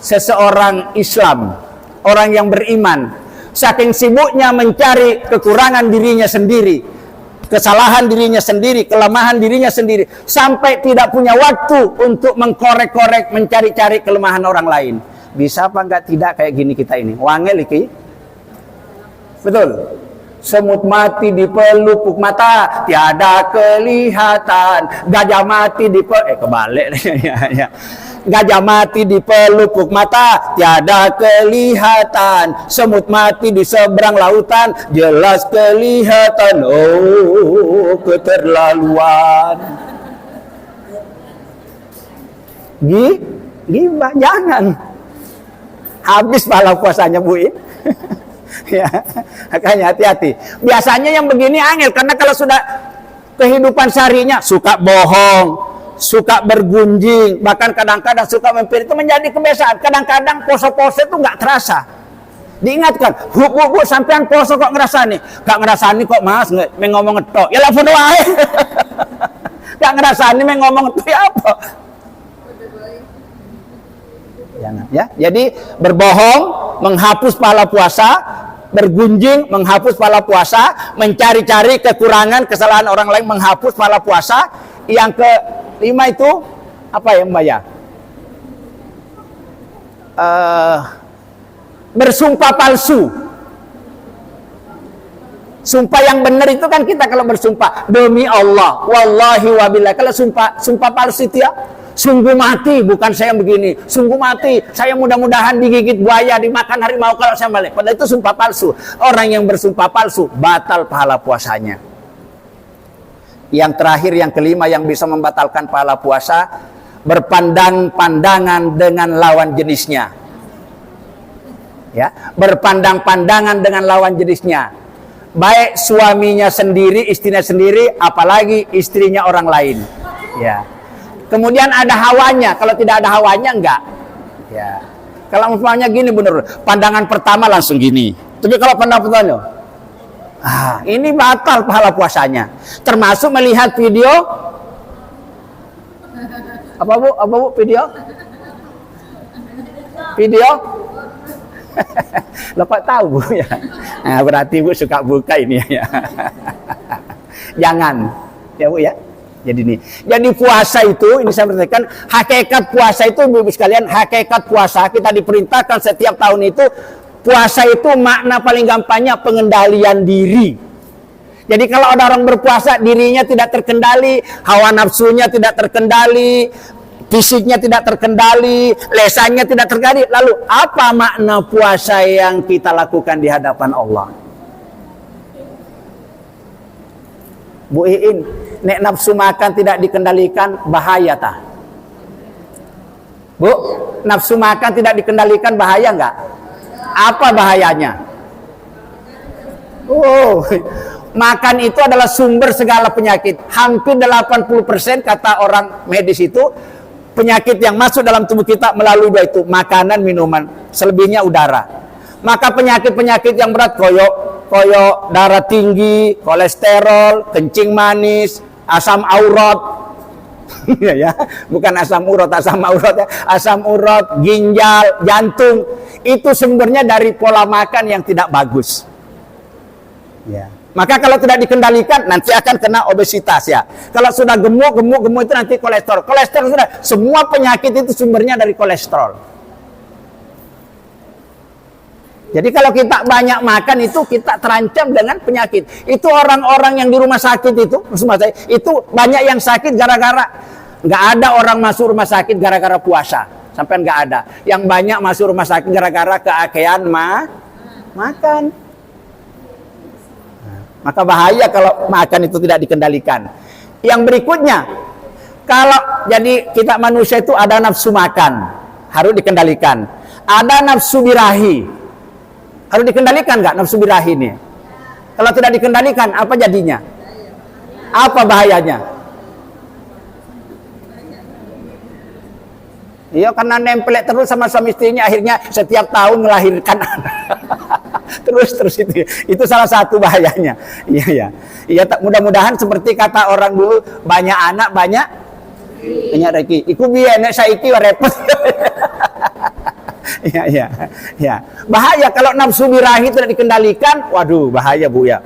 seseorang Islam, orang yang beriman, saking sibuknya mencari kekurangan dirinya sendiri, kesalahan dirinya sendiri, kelemahan dirinya sendiri, sampai tidak punya waktu untuk mengkorek-korek, mencari-cari kelemahan orang lain. Bisa apa enggak tidak kayak gini kita ini? Wangel iki. Betul. Semut mati di pelupuk mata, tiada kelihatan. Gajah mati di kebalik. Gajah mati di pelupuk mata, tiada kelihatan. Semut mati di seberang lautan, jelas kelihatan. Oh, keterlaluan. Gimana? Jangan. Habis pahala puasanya, Bu. Ya, makanya hati-hati. Biasanya yang begini angel, karena kalau sudah kehidupan seharinya suka bohong, suka bergunjing, bahkan kadang-kadang suka mempir, itu menjadi kebiasaan. Kadang-kadang poso-poso itu nggak terasa. Diingatkan, bu, sampean poso kok ngerasani? Gak ngerasani kok Mas, ngomong ngetok. Ya lapor wae. Gak ngerasani ngomong ngetok ya apa? Jangan ya. Jadi berbohong menghapus pahala puasa, bergunjing menghapus pahala puasa, mencari-cari kekurangan kesalahan orang lain menghapus pahala puasa. Yang kelima itu apa ya Mbak ya? Bersumpah palsu. Sumpah yang benar itu kan kita kalau bersumpah demi Allah, wallahi wabillah. Kalau sumpah palsu itu ya, sungguh mati bukan saya begini, sungguh mati saya mudah-mudahan digigit buaya, dimakan harimau kalau saya balik. Padahal itu sumpah palsu. Orang yang bersumpah palsu batal pahala puasanya. Yang terakhir, yang kelima yang bisa membatalkan pahala puasa, berpandang-pandangan dengan lawan jenisnya. Ya, berpandang-pandangan dengan lawan jenisnya. Baik suaminya sendiri, istrinya sendiri, apalagi istrinya orang lain. Ya. Kemudian ada hawanya, kalau tidak ada hawanya enggak. Ya. Kalau umpamanya gini bener, pandangan pertama langsung gini. Tapi kalau pandangan pertama, ini batal pahala puasanya. Termasuk melihat video apa bu video? Video? Lepas tahu bu ya. Nah, berarti bu suka buka ini ya. Jangan, ya bu ya. Jadi puasa itu, ini saya beritakan, hakikat puasa itu ibu sekalian, hakikat puasa kita diperintahkan setiap tahun itu, puasa itu makna paling gampangnya pengendalian diri. Jadi kalau ada orang berpuasa, dirinya tidak terkendali, hawa nafsunya tidak terkendali, fisiknya tidak terkendali, lesannya tidak terkendali. Lalu apa makna puasa yang kita lakukan di hadapan Allah? Bu Iin, nek nafsu makan tidak dikendalikan, bahaya tak? Bu, nafsu makan tidak dikendalikan bahaya enggak? Apa bahayanya? Oh, makan itu adalah sumber segala penyakit. Hampir 80% kata orang medis itu, penyakit yang masuk dalam tubuh kita melalui dua itu, makanan, minuman, selebihnya udara. Maka penyakit-penyakit yang berat koyok darah tinggi, kolesterol, kencing manis, asam urat, ya, bukan asam urat ya, asam urat, ginjal, jantung, itu sumbernya dari pola makan yang tidak bagus. Ya. Maka kalau tidak dikendalikan nanti akan kena obesitas ya. Kalau sudah gemuk itu nanti kolesterol. Kolesterol sudah, semua penyakit itu sumbernya dari kolesterol. Jadi kalau kita banyak makan itu kita terancam dengan penyakit. Itu orang-orang yang di rumah sakit itu banyak yang sakit gara-gara, nggak ada orang masuk rumah sakit gara-gara puasa. Sampai nggak ada. Yang banyak masuk rumah sakit gara-gara keakean makan. Maka bahaya kalau makan itu tidak dikendalikan. Yang berikutnya, kalau jadi kita manusia itu ada nafsu makan, harus dikendalikan. Ada nafsu birahi, harus dikendalikan nggak nafsu birahi ini? Kalau tidak dikendalikan, apa jadinya? Apa bahayanya? Iya, karena nempel terus sama suami istrinya, akhirnya setiap tahun melahirkan anak. terus itu salah satu bahayanya. Iya, mudah-mudahan seperti kata orang dulu, banyak anak banyak rezeki. Iku biar nek saiki repot. Ya. Bahaya kalau nafsu birahi tidak dikendalikan. Waduh, bahaya bu ya.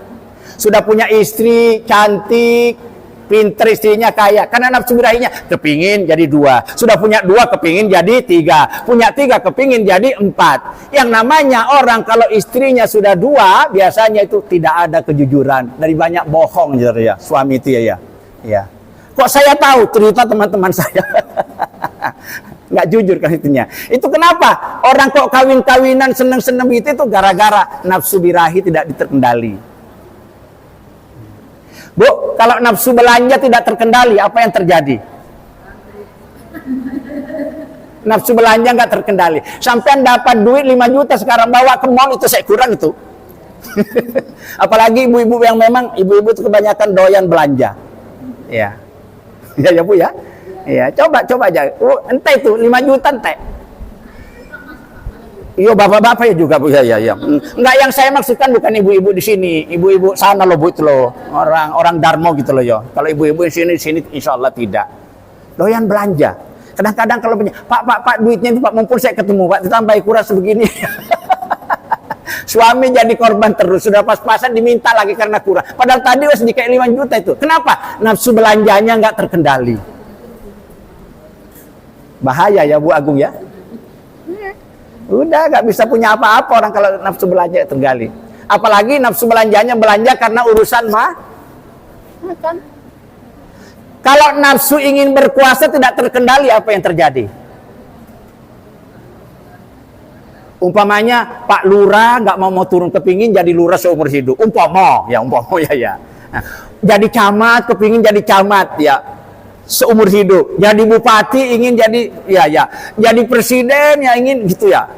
Sudah punya istri cantik, pinter, istrinya kaya, karena nafsu birahinya kepingin jadi 2. Sudah punya 2 kepingin jadi 3. Punya 3 kepingin jadi 4. Yang namanya orang kalau istrinya sudah 2, biasanya itu tidak ada kejujuran, dari banyak bohong ya suami itu ya. Kok saya tahu? Cerita teman-teman saya. Nggak jujur kan itunya. Itu kenapa? Orang kok kawin-kawinan seneng-seneng itu gara-gara nafsu birahi tidak terkendali. Bu, kalau nafsu belanja tidak terkendali, apa yang terjadi? Nafsu belanja nggak terkendali. Sampai dapat duit 5 juta sekarang bawa ke mall, itu saya kurang itu. Apalagi ibu-ibu yang memang ibu-ibu itu kebanyakan doyan belanja. Ya bu ya. Ya, coba aja. Entah itu 5 juta entah. Iya, bapak-bapak ya juga bu ya. Enggak, yang saya maksudkan bukan ibu-ibu di sini, ibu-ibu sana loh bu itu loh, orang Darmo gitu loh ya. Kalau ibu-ibu di sini insya Allah tidak. Doyan belanja. Kadang-kadang kalau punya, Pak duitnya itu Pak, mumpung saya ketemu Pak, ditambah kurang sebegini. Suami jadi korban terus, sudah pas-pasan diminta lagi karena kurang. Padahal tadi wes dikasih 5 juta itu. Kenapa? Nafsu belanjanya nggak terkendali. Bahaya ya Bu Agung ya. Udah nggak bisa punya apa-apa orang kalau nafsu belanja tergali. Apalagi nafsu belanjanya belanja karena urusan makan. Kalau nafsu ingin berkuasa tidak terkendali, apa yang terjadi? Umpamanya Pak Lurah nggak mau turun kepingin jadi lurah seumur hidup. Umpama ya. Nah, jadi camat kepingin jadi camat ya seumur hidup. Jadi bupati ingin jadi jadi presiden ya ingin gitu ya.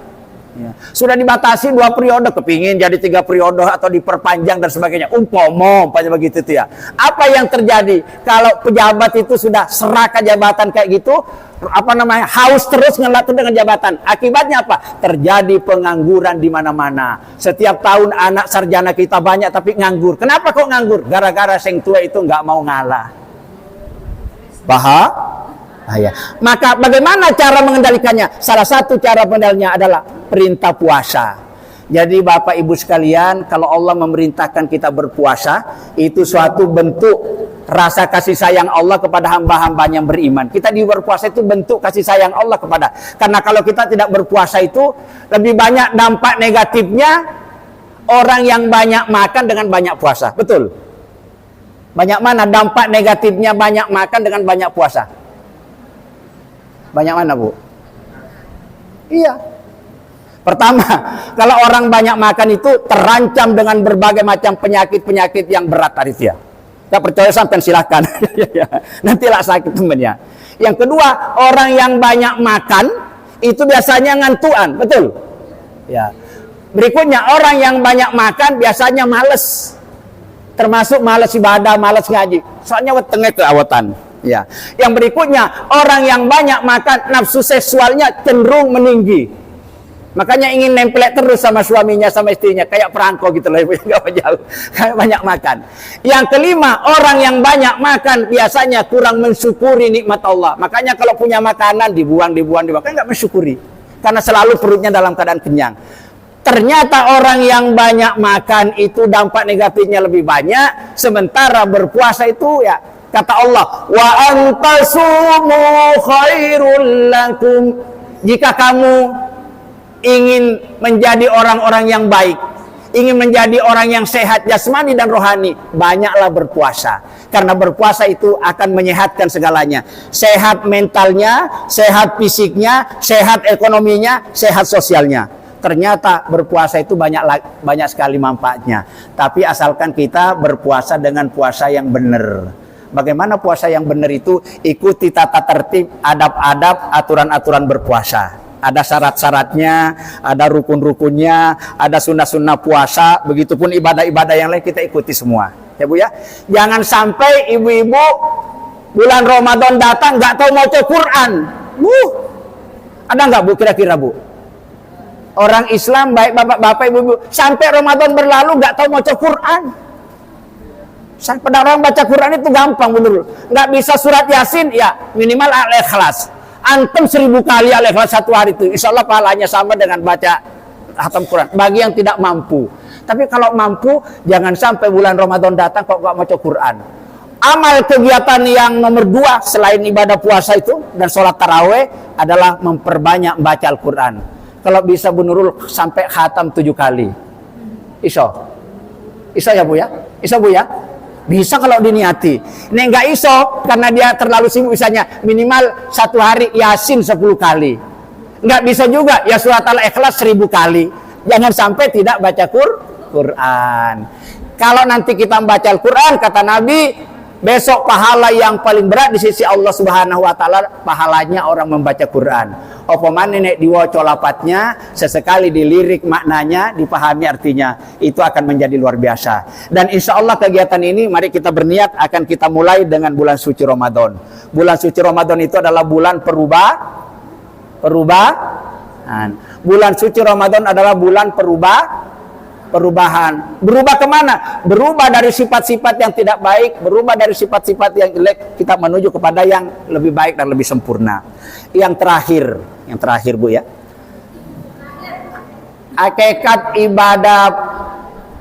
Ya. Sudah dibatasi 2 periode, kepingin jadi 3 periode atau diperpanjang dan sebagainya. Umpama begitu tuh ya. Apa yang terjadi kalau pejabat itu sudah seraka jabatan kayak gitu, haus terus ngelatih dengan jabatan. Akibatnya apa? Terjadi pengangguran di mana-mana. Setiap tahun anak sarjana kita banyak tapi nganggur. Kenapa kok nganggur? Gara-gara sing tua itu nggak mau ngalah. Bahaya. Maka bagaimana cara mengendalikannya? Salah satu cara mengendalikannya adalah perintah puasa. Jadi Bapak Ibu sekalian, kalau Allah memerintahkan kita berpuasa, itu suatu bentuk rasa kasih sayang Allah kepada hamba-hambanya yang beriman. Kita di berpuasa itu bentuk kasih sayang Allah kepada. Karena kalau kita tidak berpuasa itu lebih banyak dampak negatifnya orang yang banyak makan dengan banyak puasa. Betul? Banyak mana dampak negatifnya banyak makan dengan banyak puasa? Banyak mana, Bu? Iya. Pertama, kalau orang banyak makan itu terancam dengan berbagai macam penyakit-penyakit yang berat tadi ya. Tidak percaya sampai silakan. Nantilah sakit temennya. Yang kedua, orang yang banyak makan itu biasanya ngantuan, betul? Ya. Berikutnya, orang yang banyak makan biasanya males. Termasuk males ibadah, males ngaji. Soalnya wetenge keawatan. Ya. Yang berikutnya, orang yang banyak makan nafsu seksualnya cenderung meninggi. Makanya ingin nempel terus sama suaminya, sama istrinya, kayak perangko gitu loh, nggak jauh, kayak banyak makan. Yang kelima, orang yang banyak makan biasanya kurang mensyukuri nikmat Allah. Makanya kalau punya makanan dibuang, kan nggak mensyukuri, karena selalu perutnya dalam keadaan kenyang. Ternyata orang yang banyak makan itu dampak negatifnya lebih banyak, sementara berpuasa itu ya kata Allah, wa antasumu khairul lakum. Jika kamu ingin menjadi orang-orang yang baik, ingin menjadi orang yang sehat jasmani dan rohani, banyaklah berpuasa. Karena berpuasa itu akan menyehatkan segalanya. Sehat mentalnya, sehat fisiknya, sehat ekonominya, sehat sosialnya. Ternyata berpuasa itu banyak sekali manfaatnya. Tapi asalkan kita berpuasa dengan puasa yang benar. Bagaimana puasa yang benar itu? Ikuti tata tertib, adab-adab, aturan-aturan berpuasa. Ada syarat-syaratnya, ada rukun-rukunnya, ada sunnah-sunnah puasa, begitupun ibadah-ibadah yang lain kita ikuti semua. Ya Bu ya. Jangan sampai ibu-ibu bulan Ramadan datang nggak tahu mau baca Quran. Ada nggak Bu kira-kira Bu? Orang Islam baik bapak-bapak ibu-ibu sampai Ramadan berlalu nggak tahu mau baca Quran. Sampai orang baca Quran itu gampang bener. Nggak bisa surat Yasin ya minimal Al-Ikhlas. Antum 1000 kali Al-Ikhlas satu hari itu, insya Allah pahalanya sama dengan baca khatam Quran. Bagi yang tidak mampu. Tapi kalau mampu, jangan sampai bulan Ramadan datang kok gak baca Quran. Amal kegiatan yang nomor 2 selain ibadah puasa itu dan sholat taraweh adalah memperbanyak baca Al-Quran. Kalau bisa Bu Nurul sampai khatam 7 kali. Iso ya Bu ya? Iso Bu ya? Bisa kalau diniati. Ini enggak iso karena dia terlalu sibuk, misalnya minimal satu hari Yasin 10 kali. Enggak bisa juga ya surat Al-Ikhlas 1000 kali. Jangan sampai tidak baca Quran. Kalau nanti kita membaca Al-Quran, kata Nabi, besok pahala yang paling berat di sisi Allah Subhanahu wa taala pahalanya orang membaca Quran. Apa mana nek diwaca lapatnya, sesekali dilirik maknanya, dipahami artinya, itu akan menjadi luar biasa. Dan insya Allah kegiatan ini mari kita berniat akan kita mulai dengan bulan suci Ramadan. Bulan suci Ramadan itu adalah bulan perubahan. Bulan suci Ramadan adalah bulan perubahan. Berubah kemana? Berubah dari sifat-sifat yang tidak baik, berubah dari sifat-sifat yang jelek, kita menuju kepada yang lebih baik dan lebih sempurna. Yang terakhir Bu ya. Hakikat ibadah,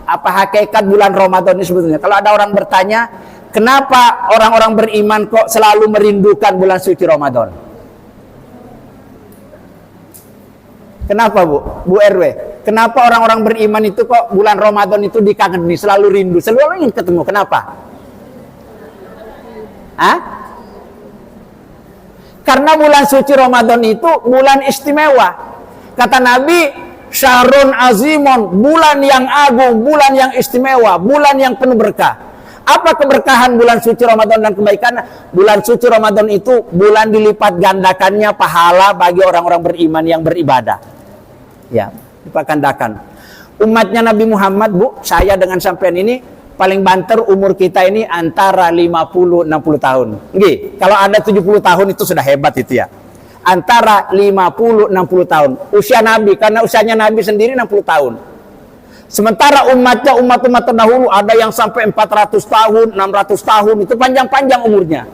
apa hakikat bulan Ramadan ini sebetulnya? Kalau ada orang bertanya, kenapa orang-orang beriman kok selalu merindukan bulan suci Ramadan? Kenapa Bu RW? Kenapa orang-orang beriman itu kok bulan Ramadan itu dikagumi, selalu rindu, selalu ingin ketemu? Kenapa? Karena bulan suci Ramadan itu bulan istimewa. Kata Nabi, syahrun azimon, bulan yang agung, bulan yang istimewa, bulan yang penuh berkah. Apa keberkahan bulan suci Ramadan dan kebaikan? Bulan suci Ramadan itu bulan dilipat gandakannya pahala bagi orang-orang beriman yang beribadah. Ya. Lipat gandakan. Umatnya Nabi Muhammad, Bu, saya dengan sampean ini paling banter umur kita ini antara 50-60 tahun. Nggih, kalau ada 70 tahun itu sudah hebat itu ya. Antara 50-60 tahun. Usia Nabi, karena usianya Nabi sendiri 60 tahun. Sementara umatnya, umat-umat terdahulu ada yang sampai 400 tahun, 600 tahun, itu panjang-panjang umurnya.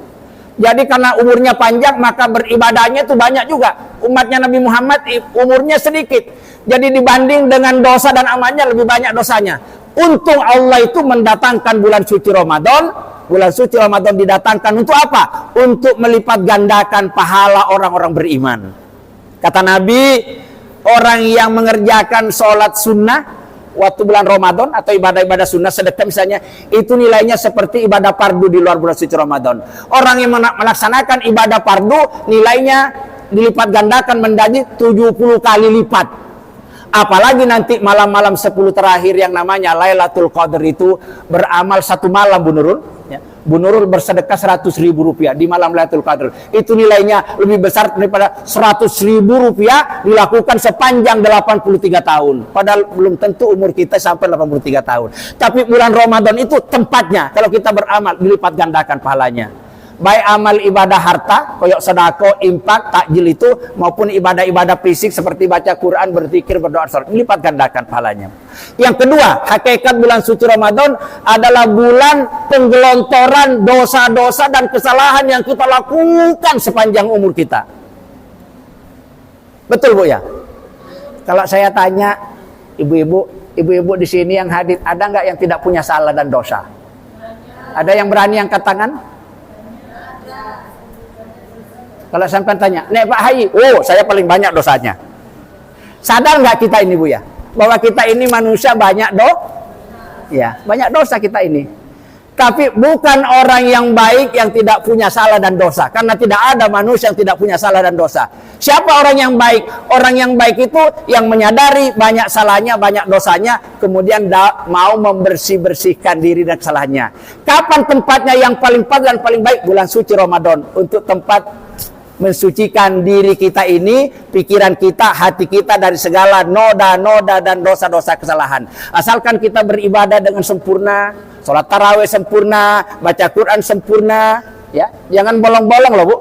Jadi karena umurnya panjang, maka beribadahnya itu banyak juga. Umatnya Nabi Muhammad umurnya sedikit. Jadi dibanding dengan dosa dan amalnya lebih banyak dosanya. Untung Allah itu mendatangkan bulan suci Ramadan. Bulan suci Ramadan didatangkan untuk apa? Untuk melipat gandakan pahala orang-orang beriman. Kata Nabi, orang yang mengerjakan sholat sunnah waktu bulan Ramadan atau ibadah-ibadah sunnah sedekah misalnya, itu nilainya seperti ibadah fardu di luar bulan suci Ramadan. Orang yang melaksanakan ibadah fardu nilainya dilipat gandakan menjadi 70 kali lipat. Apalagi nanti malam-malam 10 terakhir yang namanya Lailatul Qadar itu beramal satu malam, Bu Nurul. Ya. Bu Nurul bersedekah 100.000 rupiah di malam Lailatul Qadar. Itu nilainya lebih besar daripada 100.000 rupiah dilakukan sepanjang 83 tahun. Padahal belum tentu umur kita sampai 83 tahun. Tapi bulan Ramadan itu tempatnya kalau kita beramal dilipat gandakan pahalanya. Baik amal ibadah harta, koyok sedekah, infak, takjil itu, maupun ibadah-ibadah fisik seperti baca Quran, berzikir, berdoa, salat, lipat gandakan pahalanya. Yang kedua, hakikat bulan suci Ramadan adalah bulan penggelontoran dosa-dosa dan kesalahan yang kita lakukan sepanjang umur kita. Betul, Bu ya? Kalau saya tanya ibu-ibu di sini yang hadir, ada nggak yang tidak punya salah dan dosa? Ada yang berani angkat tangan? Kalau sampai tanya, Nek Pak Haji, oh saya paling banyak dosanya. Sadar nggak kita ini, Bu ya, bahwa kita ini manusia banyak ya, banyak dosa kita ini. Tapi bukan orang yang baik yang tidak punya salah dan dosa, karena tidak ada manusia yang tidak punya salah dan dosa. Siapa orang yang baik? Orang yang baik itu yang menyadari banyak salahnya, banyak dosanya, kemudian mau membersihkan diri dan kesalahannya. Kapan tempatnya yang paling pas dan paling baik? Bulan suci Ramadan, untuk tempat mensucikan diri kita ini, pikiran kita, hati kita dari segala noda-noda dan dosa-dosa kesalahan. Asalkan kita beribadah dengan sempurna, sholat tarawih sempurna, baca Quran sempurna, ya, jangan bolong-bolong loh, Bu.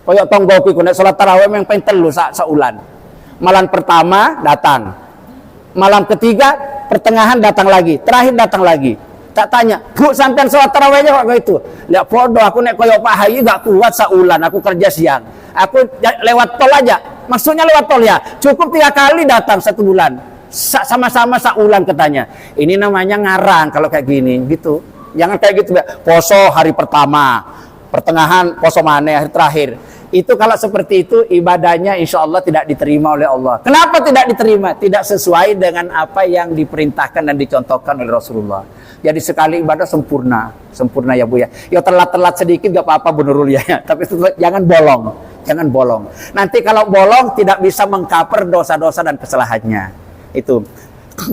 Koyok tonggoki kunek sholat tarawih yang pengen telu saulan. Malam pertama datang, malam ketiga pertengahan datang lagi, terakhir datang lagi. Tak tanya, Bu, sampean sholat tarawihnya kok itu? Lihat bodoh, aku nek koyok Pak Haji gak kuat saulan, aku kerja siang. Aku lewat tol aja. Maksudnya lewat tol ya, cukup 3 kali datang 1 bulan. Sama-sama saulan katanya. Ini namanya ngarang kalau kayak gini, gitu. Jangan kayak gitu, poso hari pertama, pertengahan poso mana, hari terakhir. Itu kalau seperti itu ibadahnya insya Allah tidak diterima oleh Allah. Kenapa tidak diterima? Tidak sesuai dengan apa yang diperintahkan dan dicontohkan oleh Rasulullah. Jadi sekali ibadah sempurna ya, Bu ya. Ya telat-telat sedikit gak apa-apa, Bu Nurul ya. Tapi jangan bolong. Nanti kalau bolong tidak bisa mengcover dosa-dosa dan kesalahannya. Itu.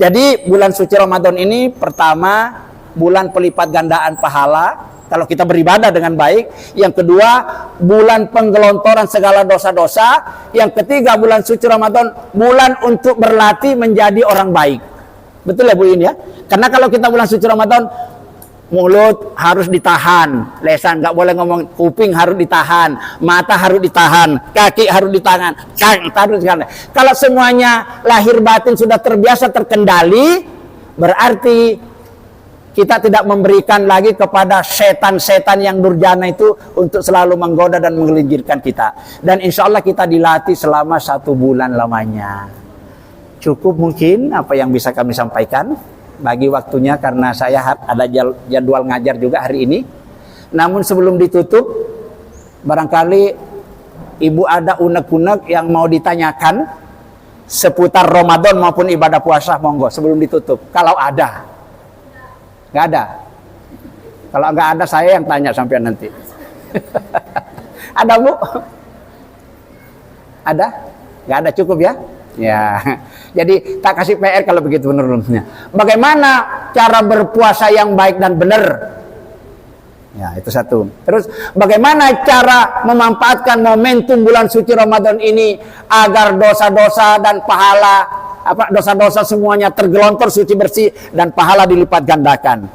Jadi bulan suci Ramadan ini pertama bulan pelipat gandaan pahala kalau kita beribadah dengan baik. Yang kedua, bulan penggelontoran segala dosa-dosa. Yang ketiga, bulan suci Ramadan bulan untuk berlatih menjadi orang baik. Betul ya, Bu In ya? Karena kalau kita bulan suci Ramadan, mulut harus ditahan, lesan nggak boleh ngomong, kuping harus ditahan, mata harus ditahan, kaki harus ditahan, Kalau semuanya lahir batin sudah terbiasa terkendali, berarti kita tidak memberikan lagi kepada setan-setan yang durjana itu untuk selalu menggoda dan menggelincirkan kita. Dan insya Allah kita dilatih selama 1 bulan lamanya. Cukup mungkin apa yang bisa kami sampaikan. Bagi waktunya karena saya ada jadwal ngajar juga hari ini. Namun sebelum ditutup, barangkali Ibu ada unek-unek yang mau ditanyakan seputar Ramadan maupun ibadah puasa, monggo sebelum ditutup. Kalau ada. Nggak ada. Kalau nggak ada saya yang tanya sampai nanti. Ada, Bu? Ada? Nggak ada, cukup ya? Ya, jadi tak kasih PR kalau begitu menurutnya. Bagaimana cara berpuasa yang baik dan benar? Ya, itu satu. Terus bagaimana cara memanfaatkan momentum bulan suci Ramadan ini agar dosa-dosa dan pahala dosa-dosa semuanya tergelontor suci bersih dan pahala dilipat gandakan.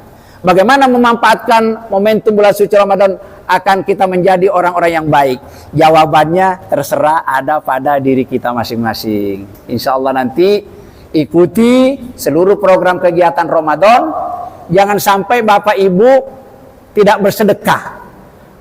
Bagaimana memanfaatkan momentum bulan suci Ramadan akan kita menjadi orang-orang yang baik? Jawabannya terserah ada pada diri kita masing-masing. Insya Allah nanti ikuti seluruh program kegiatan Ramadan. Jangan sampai Bapak Ibu tidak bersedekah.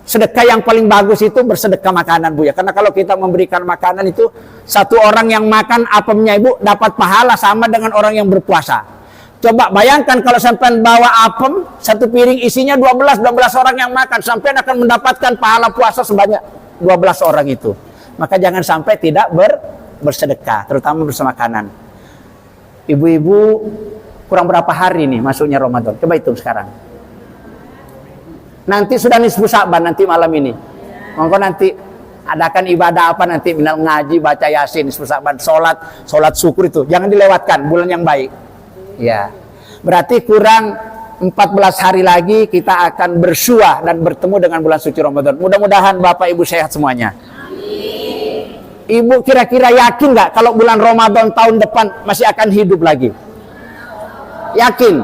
Sedekah yang paling bagus itu bersedekah makanan, Bu ya. Karena kalau kita memberikan makanan itu, satu orang yang makan apemnya Ibu dapat pahala sama dengan orang yang berpuasa. Coba bayangkan kalau sampean bawa apem, satu piring isinya 12 orang yang makan, sampean akan mendapatkan pahala puasa sebanyak 12 orang itu. Maka jangan sampai tidak bersedekah, terutama bersama makanan. Ibu-ibu kurang berapa hari nih masuknya Ramadan? Coba hitung sekarang. Nanti sudah nisfu Sa'ban nanti malam ini. Monggo nanti adakan ibadah apa nanti, minal ngaji, baca Yasin, nisfu Sa'ban, salat syukur itu. Jangan dilewatkan, bulan yang baik. Ya. Berarti kurang 14 hari lagi kita akan bersua dan bertemu dengan bulan suci Ramadan. Mudah-mudahan Bapak Ibu sehat semuanya. Ibu kira-kira yakin nggak kalau bulan Ramadan tahun depan masih akan hidup lagi? Yakin?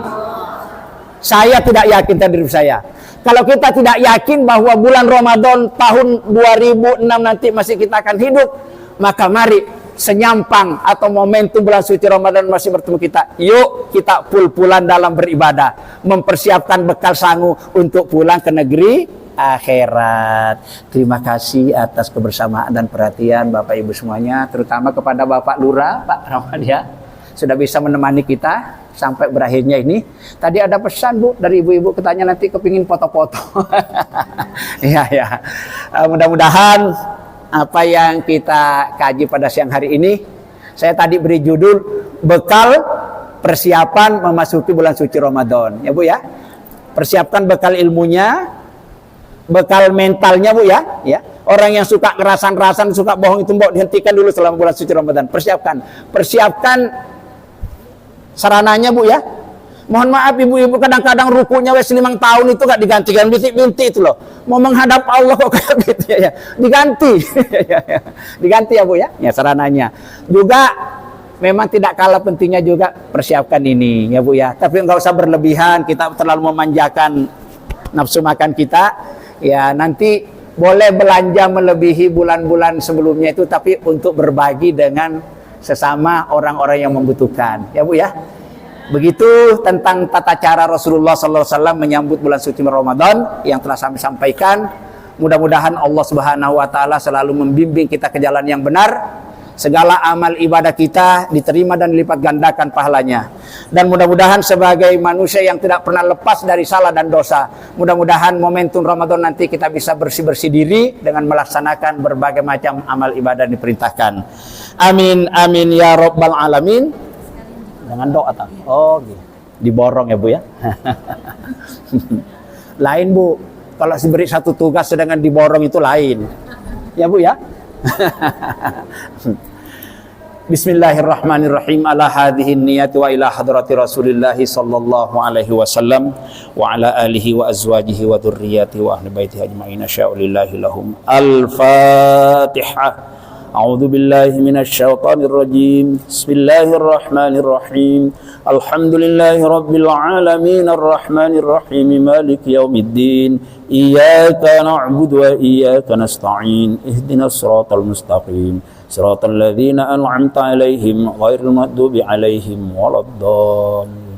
Saya tidak yakin terhadap saya. Kalau kita tidak yakin bahwa bulan Ramadan tahun 2006 nanti masih kita akan hidup, maka mari senyampang atau momentum bulan suci Ramadan masih bertemu kita. Yuk kita pul-pulan dalam beribadah, mempersiapkan bekal sangu untuk pulang ke negeri akhirat. Terima kasih atas kebersamaan dan perhatian Bapak Ibu semuanya, terutama kepada Bapak Lurah, Pak Ramadhan, sudah bisa menemani kita sampai berakhirnya ini. Tadi ada pesan Bu dari ibu-ibu, katanya nanti kepingin foto-foto. Iya ya. Mudah-mudahan apa yang kita kaji pada siang hari ini, saya tadi beri judul bekal persiapan memasuki bulan suci Ramadan. Ya Bu ya. Persiapkan bekal ilmunya, bekal mentalnya Bu ya. Ya. Orang yang suka ngerasan-rasan, suka bohong itu Mbok dihentikan dulu selama bulan suci Ramadan. Persiapkan sarananya Bu ya. Mohon maaf ibu-ibu, kadang-kadang rukunya wes 5 tahun itu gak diganti-ganti, bintik-bintik itu loh. Mau menghadap Allah kok kayak gitu ya. Diganti. Diganti ya Bu ya. Ya sarananya. Juga memang tidak kalah pentingnya juga persiapkan ini ya Bu ya. Tapi nggak usah berlebihan, kita terlalu memanjakan nafsu makan kita. Ya nanti boleh belanja melebihi bulan-bulan sebelumnya itu, tapi untuk berbagi dengan sesama orang-orang yang membutuhkan. Ya Bu ya. Begitu tentang tata cara Rasulullah SAW menyambut bulan suci Ramadan yang telah kami sampaikan. Mudah-mudahan Allah Subhanahu wa taala selalu membimbing kita ke jalan yang benar. Segala amal ibadah kita diterima dan dilipat gandakan pahalanya. Dan mudah-mudahan sebagai manusia yang tidak pernah lepas dari salah dan dosa, mudah-mudahan momentum Ramadan nanti kita bisa bersih-bersih diri dengan melaksanakan berbagai macam amal ibadah yang diperintahkan. Amin amin ya rabbal alamin. Dengan doa tak? Oh, gitu. Diborong ya Bu ya. Lain Bu, kalau diberi satu tugas sedangkan diborong itu lain. Ya Bu ya. Bismillahirrahmanirrahim. Ala hadhihi niyati wa ila hadrati Rasulillah sallallahu alaihi wasallam wa ala alihi wa azwajihi wa dzurriyyatihi wa ahli baitihi ajma'in. Asya'ulillahi lahum. Al-Fatihah. A'udzu billahi minasy syaithanir rajim. Bismillahirrahmanirrahim. Alhamdulillahi rabbil alamin arrahmanir rahim maliki yaumiddin. Iyyaka na'budu wa iyyaka nasta'in. Ihdinas siratal mustaqim. Siratal ladzina an'amta 'alaihim ghairil maghdubi 'alaihim waladdallin.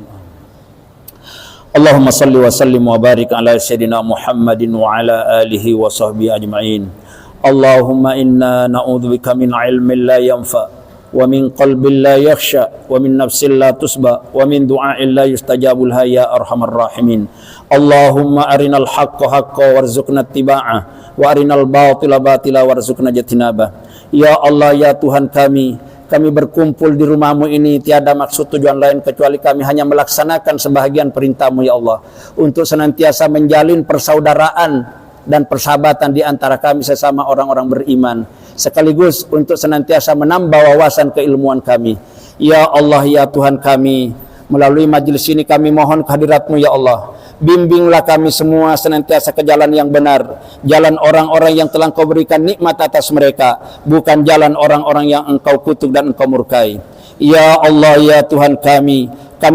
Allahumma shalli wa sallim wa barik ala sayyidina Muhammadin wa ala alihi wa sahbihi ajma'in. Allahumma inna na'udzubika min ilmin la yanfa wa min qalbin la yakhsha wa min nafsin la tusba wa min du'ain la yustajabu laha ya arhamar rahimin. Allahumma arinal haqqa haqqan warzuqna ittiba'ah wa arinal batila batila warzuqna ijtinabah. Ya Allah ya Tuhan kami berkumpul di rumah-Mu ini tiada maksud tujuan lain kecuali kami hanya melaksanakan sebahagian perintah-Mu ya Allah, untuk senantiasa menjalin persaudaraan dan persahabatan di antara kami sesama orang-orang beriman, sekaligus untuk senantiasa menambah wawasan keilmuan kami. Ya Allah ya Tuhan kami, melalui majelis ini kami mohon kehadirat-Mu ya Allah. Bimbinglah kami semua senantiasa ke jalan yang benar, jalan orang-orang yang telah Engkau berikan nikmat atas mereka, bukan jalan orang-orang yang Engkau kutuk dan Engkau murkai. Ya Allah, ya Tuhan kami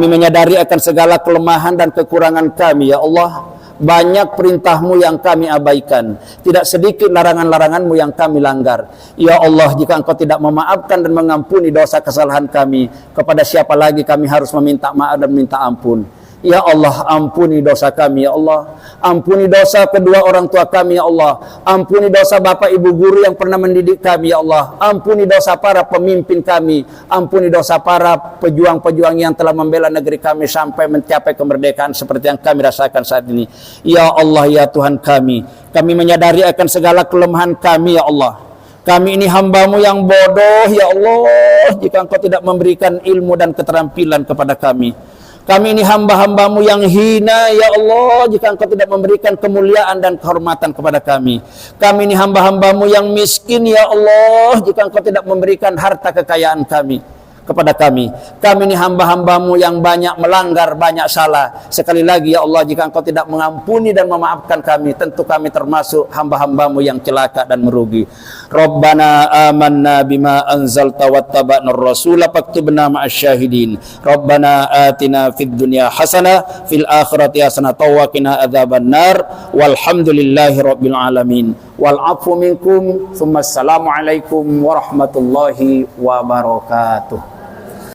menyadari akan segala kelemahan dan kekurangan kami, ya Allah. Banyak perintah-Mu yang kami abaikan, tidak sedikit larangan-larangan-Mu yang kami langgar. Ya Allah, jika Engkau tidak memaafkan dan mengampuni dosa kesalahan kami, kepada siapa lagi kami harus meminta maaf dan minta ampun? Ya Allah, ampuni dosa kami, ya Allah. Ampuni dosa kedua orang tua kami, ya Allah. Ampuni dosa bapak ibu guru yang pernah mendidik kami, ya Allah. Ampuni dosa para pemimpin kami. Ampuni dosa para pejuang-pejuang yang telah membela negeri kami sampai mencapai kemerdekaan seperti yang kami rasakan saat ini. Ya Allah, ya Tuhan kami menyadari akan segala kelemahan kami, ya Allah. Kami ini hamba-Mu yang bodoh, ya Allah, jika Engkau tidak memberikan ilmu dan keterampilan kepada kami. Kami ini hamba-hamba-Mu yang hina, ya Allah, jika Engkau tidak memberikan kemuliaan dan kehormatan kepada kami. Kami ini hamba-hamba-Mu yang miskin, ya Allah, jika Engkau tidak memberikan harta kekayaan kami kepada kami. Kami ini hamba-hamba-Mu yang banyak melanggar, banyak salah. Sekali lagi, ya Allah, jika Engkau tidak mengampuni dan memaafkan kami, tentu kami termasuk hamba-hamba-Mu yang celaka dan merugi. Rabbana amanna bima anzalta wattaba'na ar-rasula faktubna ma'asyahidin. Rabbana atina fid dunya hasanah fil akhirati hasanah wa qina adzabannar. Walhamdulillahi rabbil alamin. Wal afu minkum. Tsumma assalamu alaikum warahmatullahi wabarakatuh.